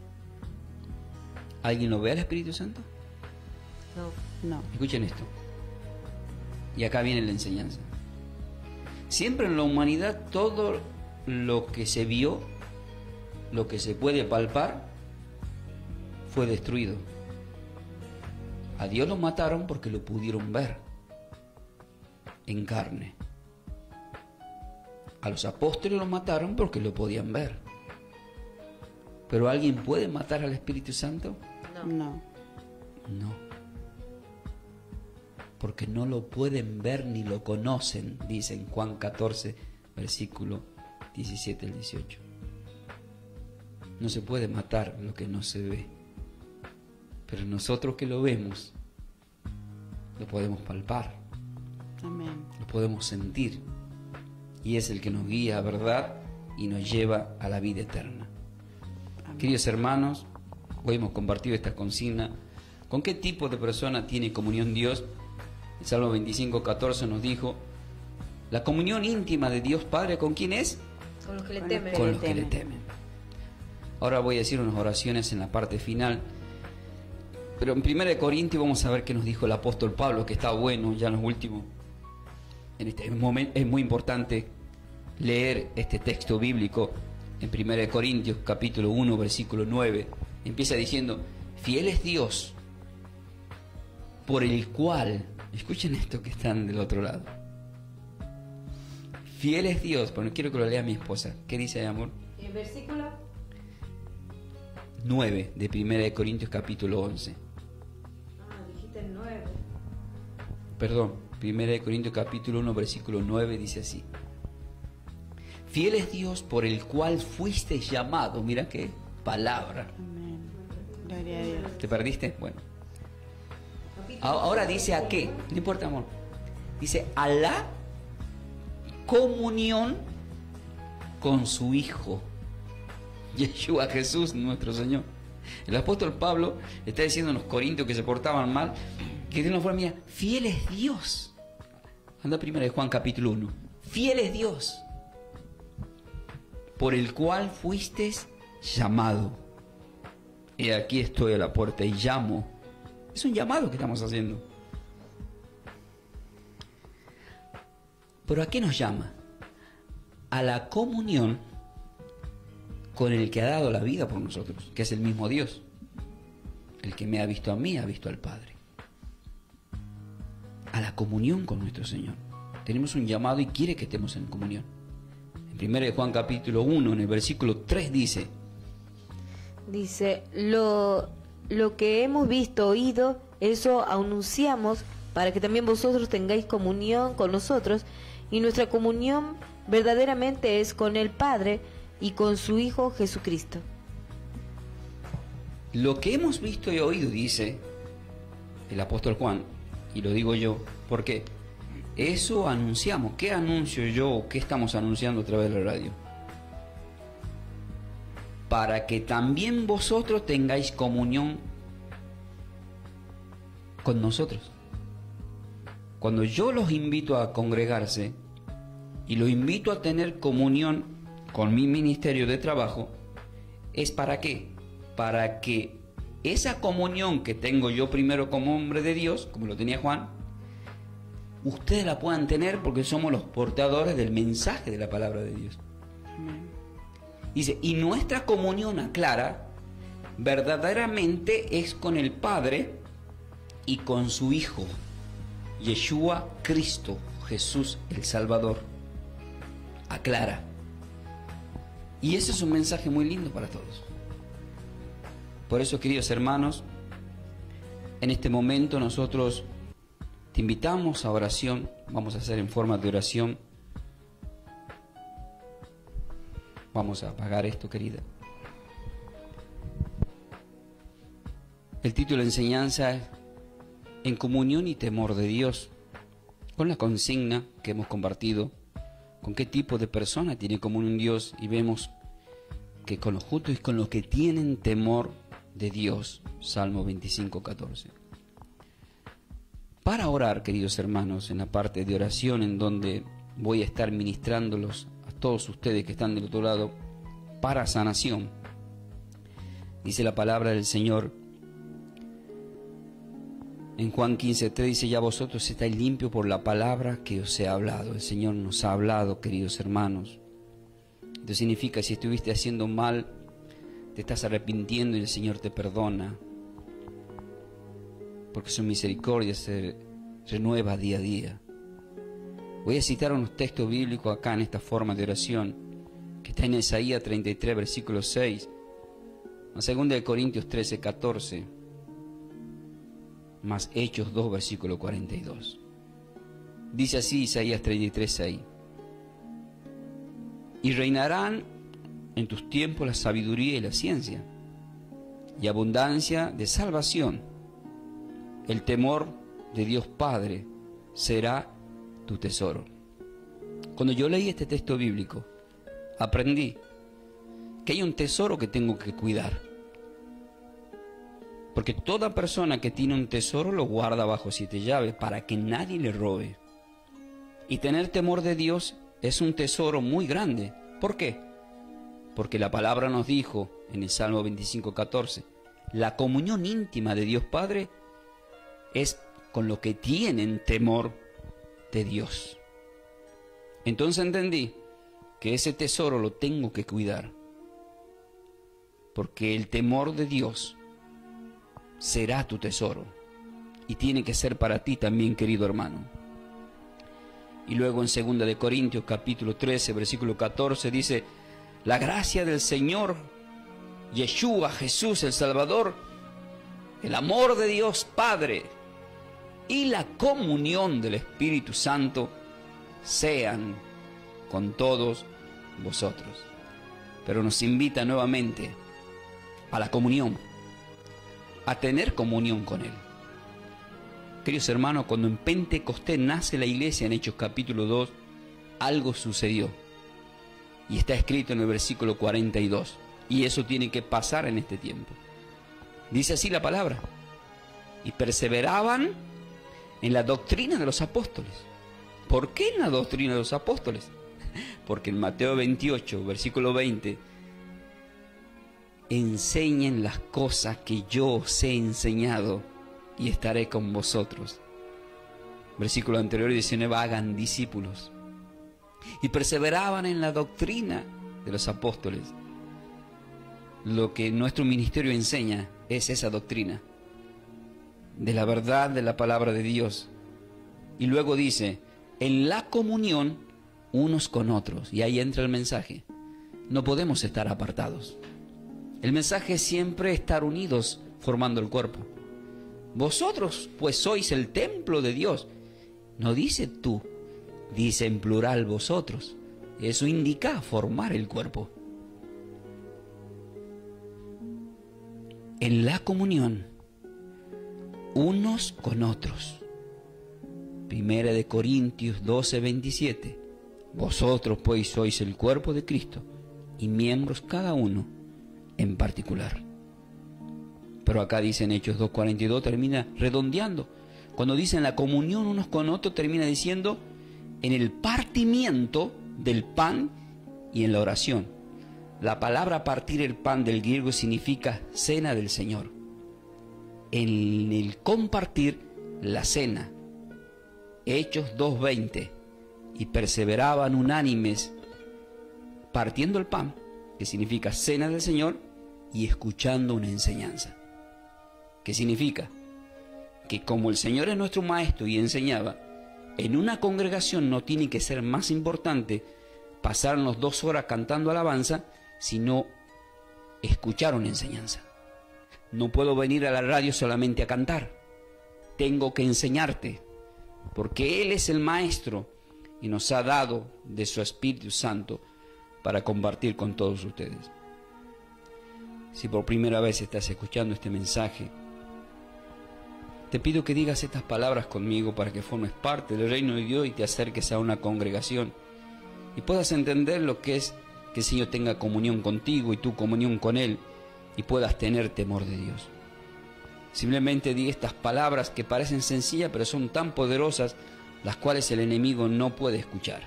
Speaker 2: ¿Alguien lo ve al Espíritu Santo?
Speaker 4: No.
Speaker 5: No.
Speaker 2: Escuchen esto. Y acá viene la enseñanza. Siempre en la humanidad todo lo que se vio, lo que se puede palpar, fue destruido. A Dios lo mataron porque lo pudieron ver en carne. A los apóstoles lo mataron porque lo podían ver. ¿Pero alguien puede matar al Espíritu Santo?
Speaker 5: No.
Speaker 2: No. Porque no lo pueden ver ni lo conocen, dice en Juan 14, versículo 17 al 18. No se puede matar lo que no se ve. Pero nosotros que lo vemos, lo podemos palpar.
Speaker 5: Amén.
Speaker 2: Lo podemos sentir. Y es el que nos guía a verdad y nos lleva a la vida eterna.
Speaker 5: Amén.
Speaker 2: Queridos hermanos, hoy hemos compartido esta consigna. ¿Con qué tipo de persona tiene comunión Dios? El Salmo 25, 14 nos dijo, la comunión íntima de Dios Padre, ¿con quién es?
Speaker 4: Con los que le
Speaker 5: Con
Speaker 4: temen.
Speaker 2: Con los que le temen. Ahora voy a decir unas oraciones en la parte final. Pero en 1 Corintios vamos a ver qué nos dijo el apóstol Pablo, que está bueno ya en los últimos. En este momento es muy importante leer este texto bíblico en 1 Corintios capítulo 1 versículo 9. Empieza diciendo, fiel es Dios, por el cual, escuchen esto que están del otro lado, fiel es Dios, pero no quiero que lo lea mi esposa. ¿Qué dice ahí, amor?
Speaker 4: ¿El versículo?
Speaker 2: 9 de 1 Corintios capítulo 11.
Speaker 4: Dijiste el 9.
Speaker 2: Perdón, 1 Corintios capítulo 1 versículo 9 dice así. Fiel es Dios por el cual fuiste llamado. Mira qué palabra.
Speaker 5: Amén. Gloria a Dios.
Speaker 2: ¿Te perdiste? Bueno. Ahora dice a qué. No importa, amor. Dice a la comunión con su Hijo, Yeshua, Jesús, nuestro Señor. El apóstol Pablo está diciendo a los corintios que se portaban mal, que de una forma mía, fiel es Dios. Anda primero de Juan capítulo 1. Fiel es Dios, por el cual fuiste llamado. Y aquí estoy a la puerta y llamo. Es un llamado que estamos haciendo. ¿Pero a qué nos llama? A la comunión con el que ha dado la vida por nosotros, que es el mismo Dios. El que me ha visto a mí, ha visto al Padre. A la comunión con nuestro Señor. Tenemos un llamado y quiere que estemos en comunión. En 1 Juan capítulo 1, en el versículo 3 dice,
Speaker 4: lo que hemos visto, oído, eso anunciamos para que también vosotros tengáis comunión con nosotros, y nuestra comunión verdaderamente es con el Padre y con su Hijo Jesucristo.
Speaker 2: lo que hemos visto y oído, dice el apóstol Juan, y lo digo yo, porque eso anunciamos. ¿Qué anuncio yo o qué estamos anunciando a través de la radio? Para que también vosotros tengáis comunión con nosotros. Cuando yo los invito a congregarse y los invito a tener comunión con mi ministerio de trabajo, ¿es para qué? Para que esa comunión que tengo yo primero como hombre de Dios, como lo tenía Juan, ustedes la puedan tener porque somos los portadores del mensaje de la palabra de Dios. Dice, y nuestra comunión, aclara, verdaderamente es con el Padre y con su Hijo, Yeshua Cristo, Jesús el Salvador. Aclara. Y ese es un mensaje muy lindo para todos. Por eso, queridos hermanos, en este momento nosotros te invitamos a oración. Vamos a hacer en forma de oración. Vamos a apagar esto, querida. El título de enseñanza es En comunión y temor de Dios, con la consigna que hemos compartido, con qué tipo de persona tiene comunión Dios, y vemos que con los justos y con los que tienen temor de Dios, Salmo 25, 14. Para orar, queridos hermanos, en la parte de oración en donde voy a estar ministrándolos a todos ustedes que están del otro lado, para sanación, dice la palabra del Señor En Juan 15:3 dice, ya vosotros estáis limpios por la palabra que os he hablado. El Señor nos ha hablado, queridos hermanos. Esto significa que si estuviste haciendo mal, te estás arrepintiendo y el Señor te perdona. Porque su misericordia se renueva día a día. Voy a citar unos textos bíblicos acá en esta forma de oración, que está en Isaías 33, versículo 6, en 2 Corintios 13, 14, más Hechos 2, versículo 42. Dice así Isaías 33, 6. Y reinarán en tus tiempos la sabiduría y la ciencia, y abundancia de salvación. El temor de Dios Padre será tu tesoro. Cuando yo leí este texto bíblico, aprendí que hay un tesoro que tengo que cuidar. Porque toda persona que tiene un tesoro lo guarda bajo 7 llaves para que nadie le robe. Y tener temor de Dios es un tesoro muy grande. ¿Por qué? Porque la palabra nos dijo en el Salmo 25:14, la comunión íntima de Dios Padre es con lo que tienen temor de Dios. Entonces entendí que ese tesoro lo tengo que cuidar, porque el temor de Dios será tu tesoro y tiene que ser para ti también, querido hermano. Y luego en 2 Corintios capítulo 13 versículo 14 dice, la gracia del Señor Yeshua, Jesús el Salvador, el amor de Dios Padre y la comunión del Espíritu Santo sean con todos vosotros. Pero nos invita nuevamente a la comunión, a tener comunión con Él. Queridos hermanos, cuando en Pentecostés nace la iglesia en Hechos capítulo 2, algo sucedió. Y está escrito en el versículo 42. Y eso tiene que pasar en este tiempo. Dice así la palabra. Y perseveraban en la doctrina de los apóstoles. ¿Por qué en la doctrina de los apóstoles? Porque en Mateo 28, versículo 20, enseñen las cosas que yo os he enseñado y estaré con vosotros. Versículo anterior 19, hagan discípulos. Y perseveraban en la doctrina de los apóstoles. Lo que nuestro ministerio enseña es esa doctrina de la verdad de la palabra de Dios. Y luego dice, en la comunión unos con otros. Y ahí entra el mensaje. No podemos estar apartados. El mensaje es siempre estar unidos formando el cuerpo. Vosotros pues sois el templo de Dios. No dice tú, dice en plural vosotros. Eso indica formar el cuerpo. En la comunión, unos con otros. 1 Corintios 12, 27. Vosotros pues sois el cuerpo de Cristo y miembros cada uno en particular. Pero acá dice en Hechos 2:42, termina redondeando. Cuando dice en la comunión unos con otros, termina diciendo en el partimiento del pan y en la oración. La palabra partir el pan del griego significa cena del Señor. En el compartir la cena. Hechos 2:20. Y perseveraban unánimes partiendo el pan, que significa cena del Señor, y escuchando una enseñanza. ¿Qué significa? Que como el Señor es nuestro maestro y enseñaba, en una congregación no tiene que ser más importante pasarnos 2 horas cantando alabanza, sino escuchar una enseñanza. No puedo venir a la radio solamente a cantar. Tengo que enseñarte, porque Él es el maestro y nos ha dado de su Espíritu Santo para compartir con todos ustedes. Si por primera vez estás escuchando este mensaje, te pido que digas estas palabras conmigo para que formes parte del reino de Dios y te acerques a una congregación y puedas entender lo que es que el Señor tenga comunión contigo y tu comunión con Él y puedas tener temor de Dios. Simplemente di estas palabras que parecen sencillas pero son tan poderosas, las cuales el enemigo no puede escuchar.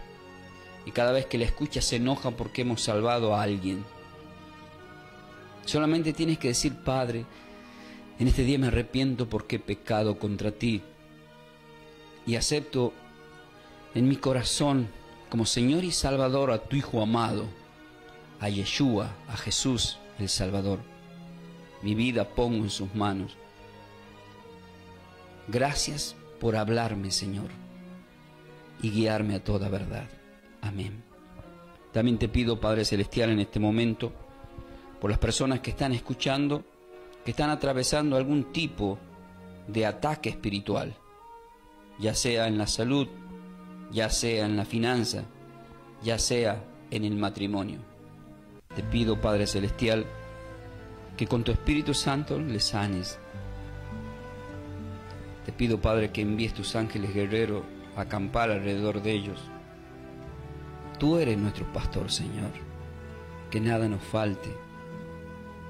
Speaker 2: Y cada vez que la escucha se enoja porque hemos salvado a alguien. Solamente tienes que decir: Padre, En este día me arrepiento porque he pecado contra ti y acepto en mi corazón como Señor y Salvador a tu Hijo amado, a Yeshua, a Jesús el Salvador. Mi vida pongo en sus manos. Gracias por hablarme, Señor, y guiarme a toda verdad. Amén. También te pido, Padre Celestial, en este momento, por las personas que están escuchando, que están atravesando algún tipo de ataque espiritual, ya sea en la salud, ya sea en la finanza, ya sea en el matrimonio. Te pido, Padre Celestial, que con tu Espíritu Santo les sanes. Te pido, Padre, que envíes tus ángeles guerreros a acampar alrededor de ellos. Tú eres nuestro pastor, Señor, que nada nos falte.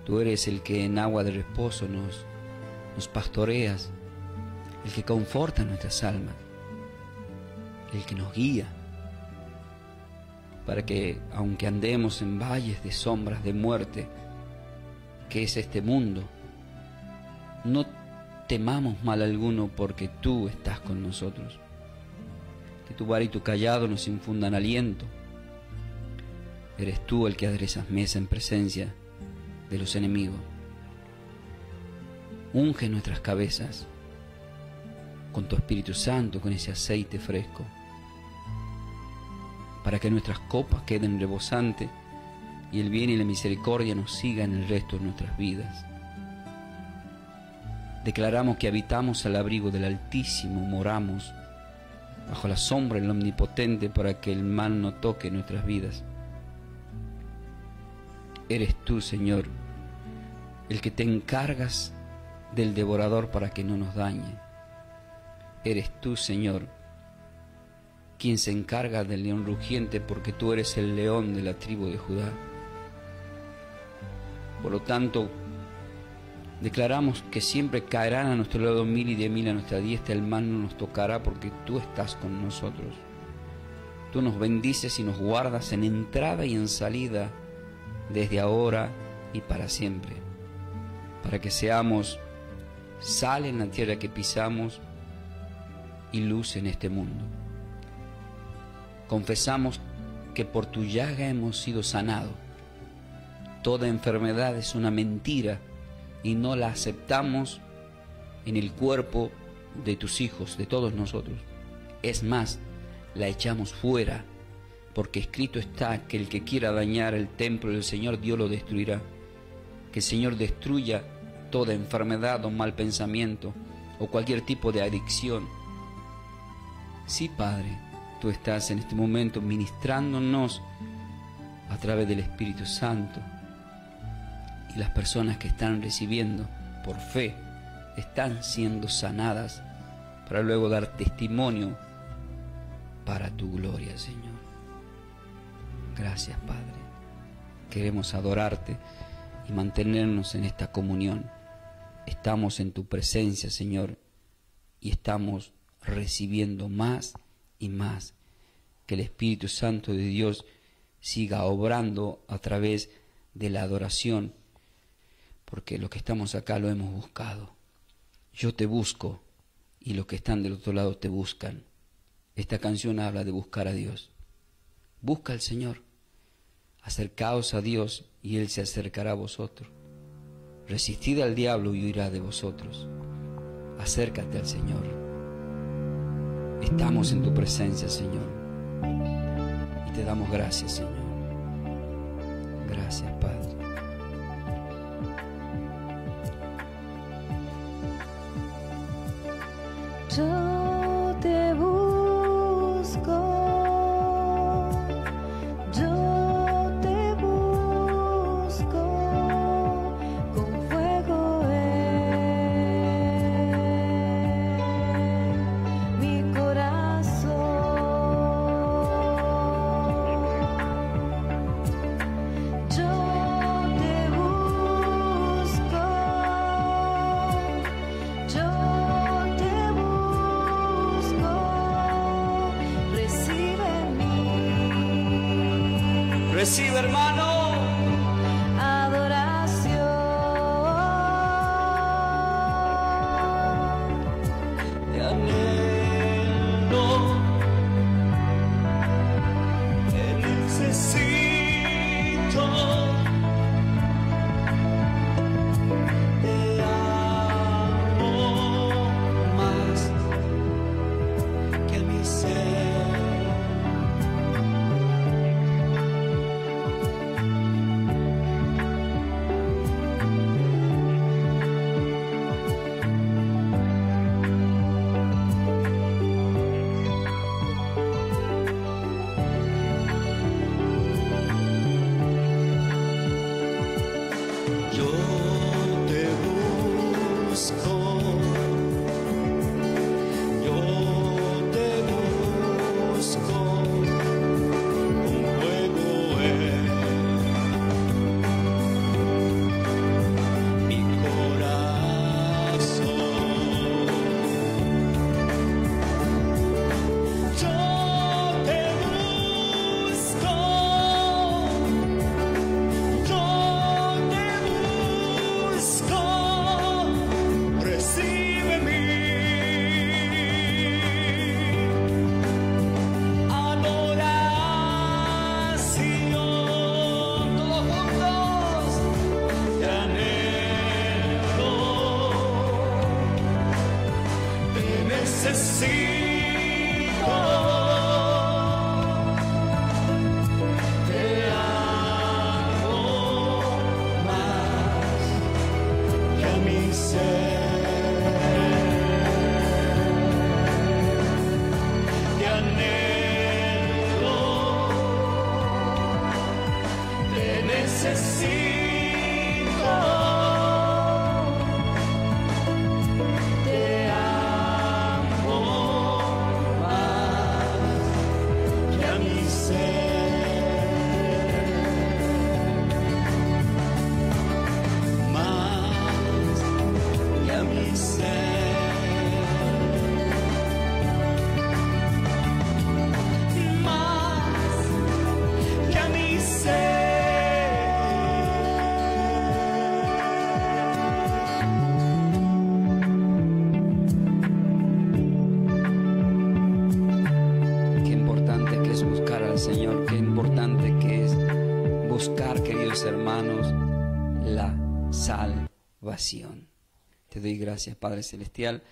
Speaker 2: Tú eres el que en agua de reposo nos pastoreas, el que conforta nuestras almas, el que nos guía, para que, aunque andemos en valles de sombras de muerte, que es este mundo, no temamos mal alguno, porque tú estás con nosotros. Que tu vara y tu cayado nos infundan aliento. Eres tú el que aderezas mesa en presencia de los enemigos. Unge nuestras cabezas con tu Espíritu Santo, con ese aceite fresco, para que nuestras copas queden rebosantes y el bien y la misericordia nos sigan el resto de nuestras vidas. Declaramos que habitamos al abrigo del Altísimo, moramos bajo la sombra del Omnipotente, para que el mal no toque nuestras vidas. Eres tú, Señor, el que te encargas del devorador para que no nos dañe. Eres tú, Señor, quien se encarga del león rugiente, porque tú eres el león de la tribu de Judá. Por lo tanto, declaramos que siempre caerán a nuestro lado 1000 y 10.000 a nuestra diestra, el mal no nos tocará, porque tú estás con nosotros. Tú nos bendices y nos guardas en entrada y en salida, desde ahora y para siempre, para que seamos sal en la tierra que pisamos y luz en este mundo. Confesamos que por tu llaga hemos sido sanados. Toda enfermedad es una mentira y no la aceptamos en el cuerpo de tus hijos, de todos nosotros. Es más, la echamos fuera, porque escrito está que el que quiera dañar el templo del Señor, Dios lo destruirá. Que el Señor destruya toda enfermedad o mal pensamiento o cualquier tipo de adicción. Sí, Padre, tú estás en este momento ministrándonos a través del Espíritu Santo, y las personas que están recibiendo por fe están siendo sanadas para luego dar testimonio para tu gloria, Señor. Gracias, Padre. Queremos adorarte y mantenernos en esta comunión. Estamos en tu presencia, Señor, y estamos recibiendo más y más. Que el Espíritu Santo de Dios siga obrando a través de la adoración, porque los que estamos acá lo hemos buscado. Yo te busco y los que están del otro lado te buscan. Esta canción habla de buscar a Dios. Busca al Señor, acercaos a Dios y Él se acercará a vosotros. Resistid al diablo y huirá de vosotros. Acércate al Señor. Estamos en tu presencia, Señor, y te damos gracias, Señor. Gracias, Padre.
Speaker 4: Yo te busco, yo te busco, con fuego en mi corazón. Yo te busco, yo te busco, recibe mi
Speaker 2: Recibe, hermano.
Speaker 4: adoración.
Speaker 2: Señor, qué importante que es buscar, queridos hermanos, la salvación. Te doy gracias, Padre Celestial,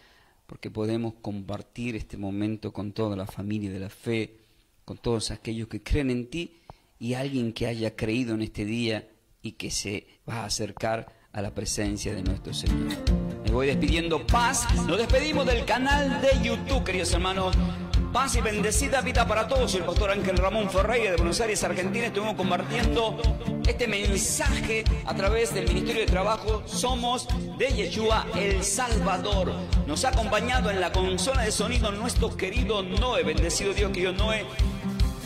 Speaker 2: porque podemos compartir este momento con toda la familia de la fe, con todos aquellos que creen en ti y alguien que haya creído en este día y que se va a acercar a la presencia de nuestro Señor. Me voy despidiendo. Paz. Nos despedimos del canal de YouTube, queridos hermanos. Paz y bendecida vida para todos. Soy el pastor Ángel Ramón Ferreira de Buenos Aires, Argentina. Estuvimos compartiendo este mensaje a través del Ministerio de Trabajo Somos de Yeshua El Salvador. Nos ha acompañado en la consola de sonido nuestro querido Noé. Bendecido Dios, querido Noé.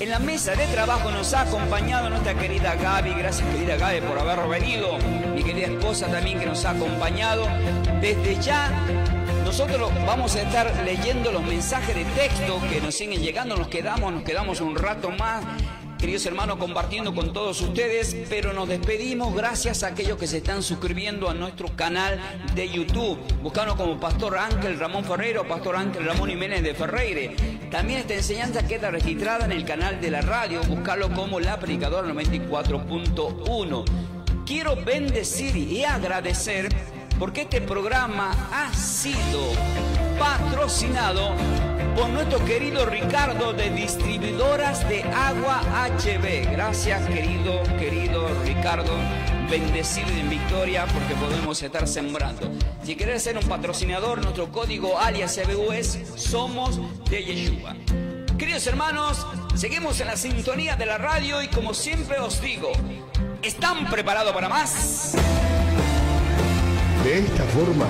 Speaker 2: En la mesa de trabajo nos ha acompañado nuestra querida Gaby. Gracias, querida Gaby, por haber venido. Mi querida esposa también, que nos ha acompañado. Desde ya nosotros vamos a estar leyendo los mensajes de texto que nos siguen llegando. Nos quedamos un rato más, queridos hermanos, compartiendo con todos ustedes, pero nos despedimos gracias a aquellos que se están suscribiendo a nuestro canal de YouTube. Buscanos como Pastor Ángel Ramón Ferreira o Pastor Ángel Ramón Jiménez de Ferreira. También esta enseñanza queda registrada en el canal de la radio. Buscarlo como La Predicadora 94.1. Quiero bendecir y agradecer porque este programa ha sido patrocinado por nuestro querido Ricardo de Distribuidoras de Agua HB. Gracias, querido Ricardo. Bendecido y en victoria, porque podemos estar sembrando. Si querés ser un patrocinador, nuestro código alias CBU es Somos de Yeshua. Queridos hermanos, seguimos en la sintonía de la radio y como siempre os digo, ¿están preparados para más?
Speaker 1: De esta forma,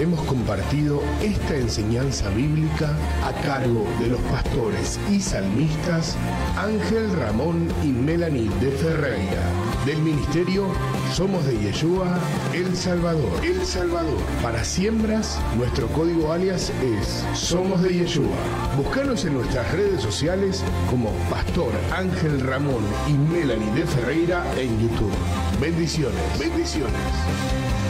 Speaker 1: hemos compartido esta enseñanza bíblica a cargo de los pastores y salmistas Ángel Ramón y Melanie de Ferreira, del ministerio Somos de Yeshua El Salvador. El Salvador. Para siembras, nuestro código alias es Somos de Yeshua. Búscanos en nuestras redes sociales como Pastor Ángel Ramón y Melanie de Ferreira en YouTube. Bendiciones. Bendiciones.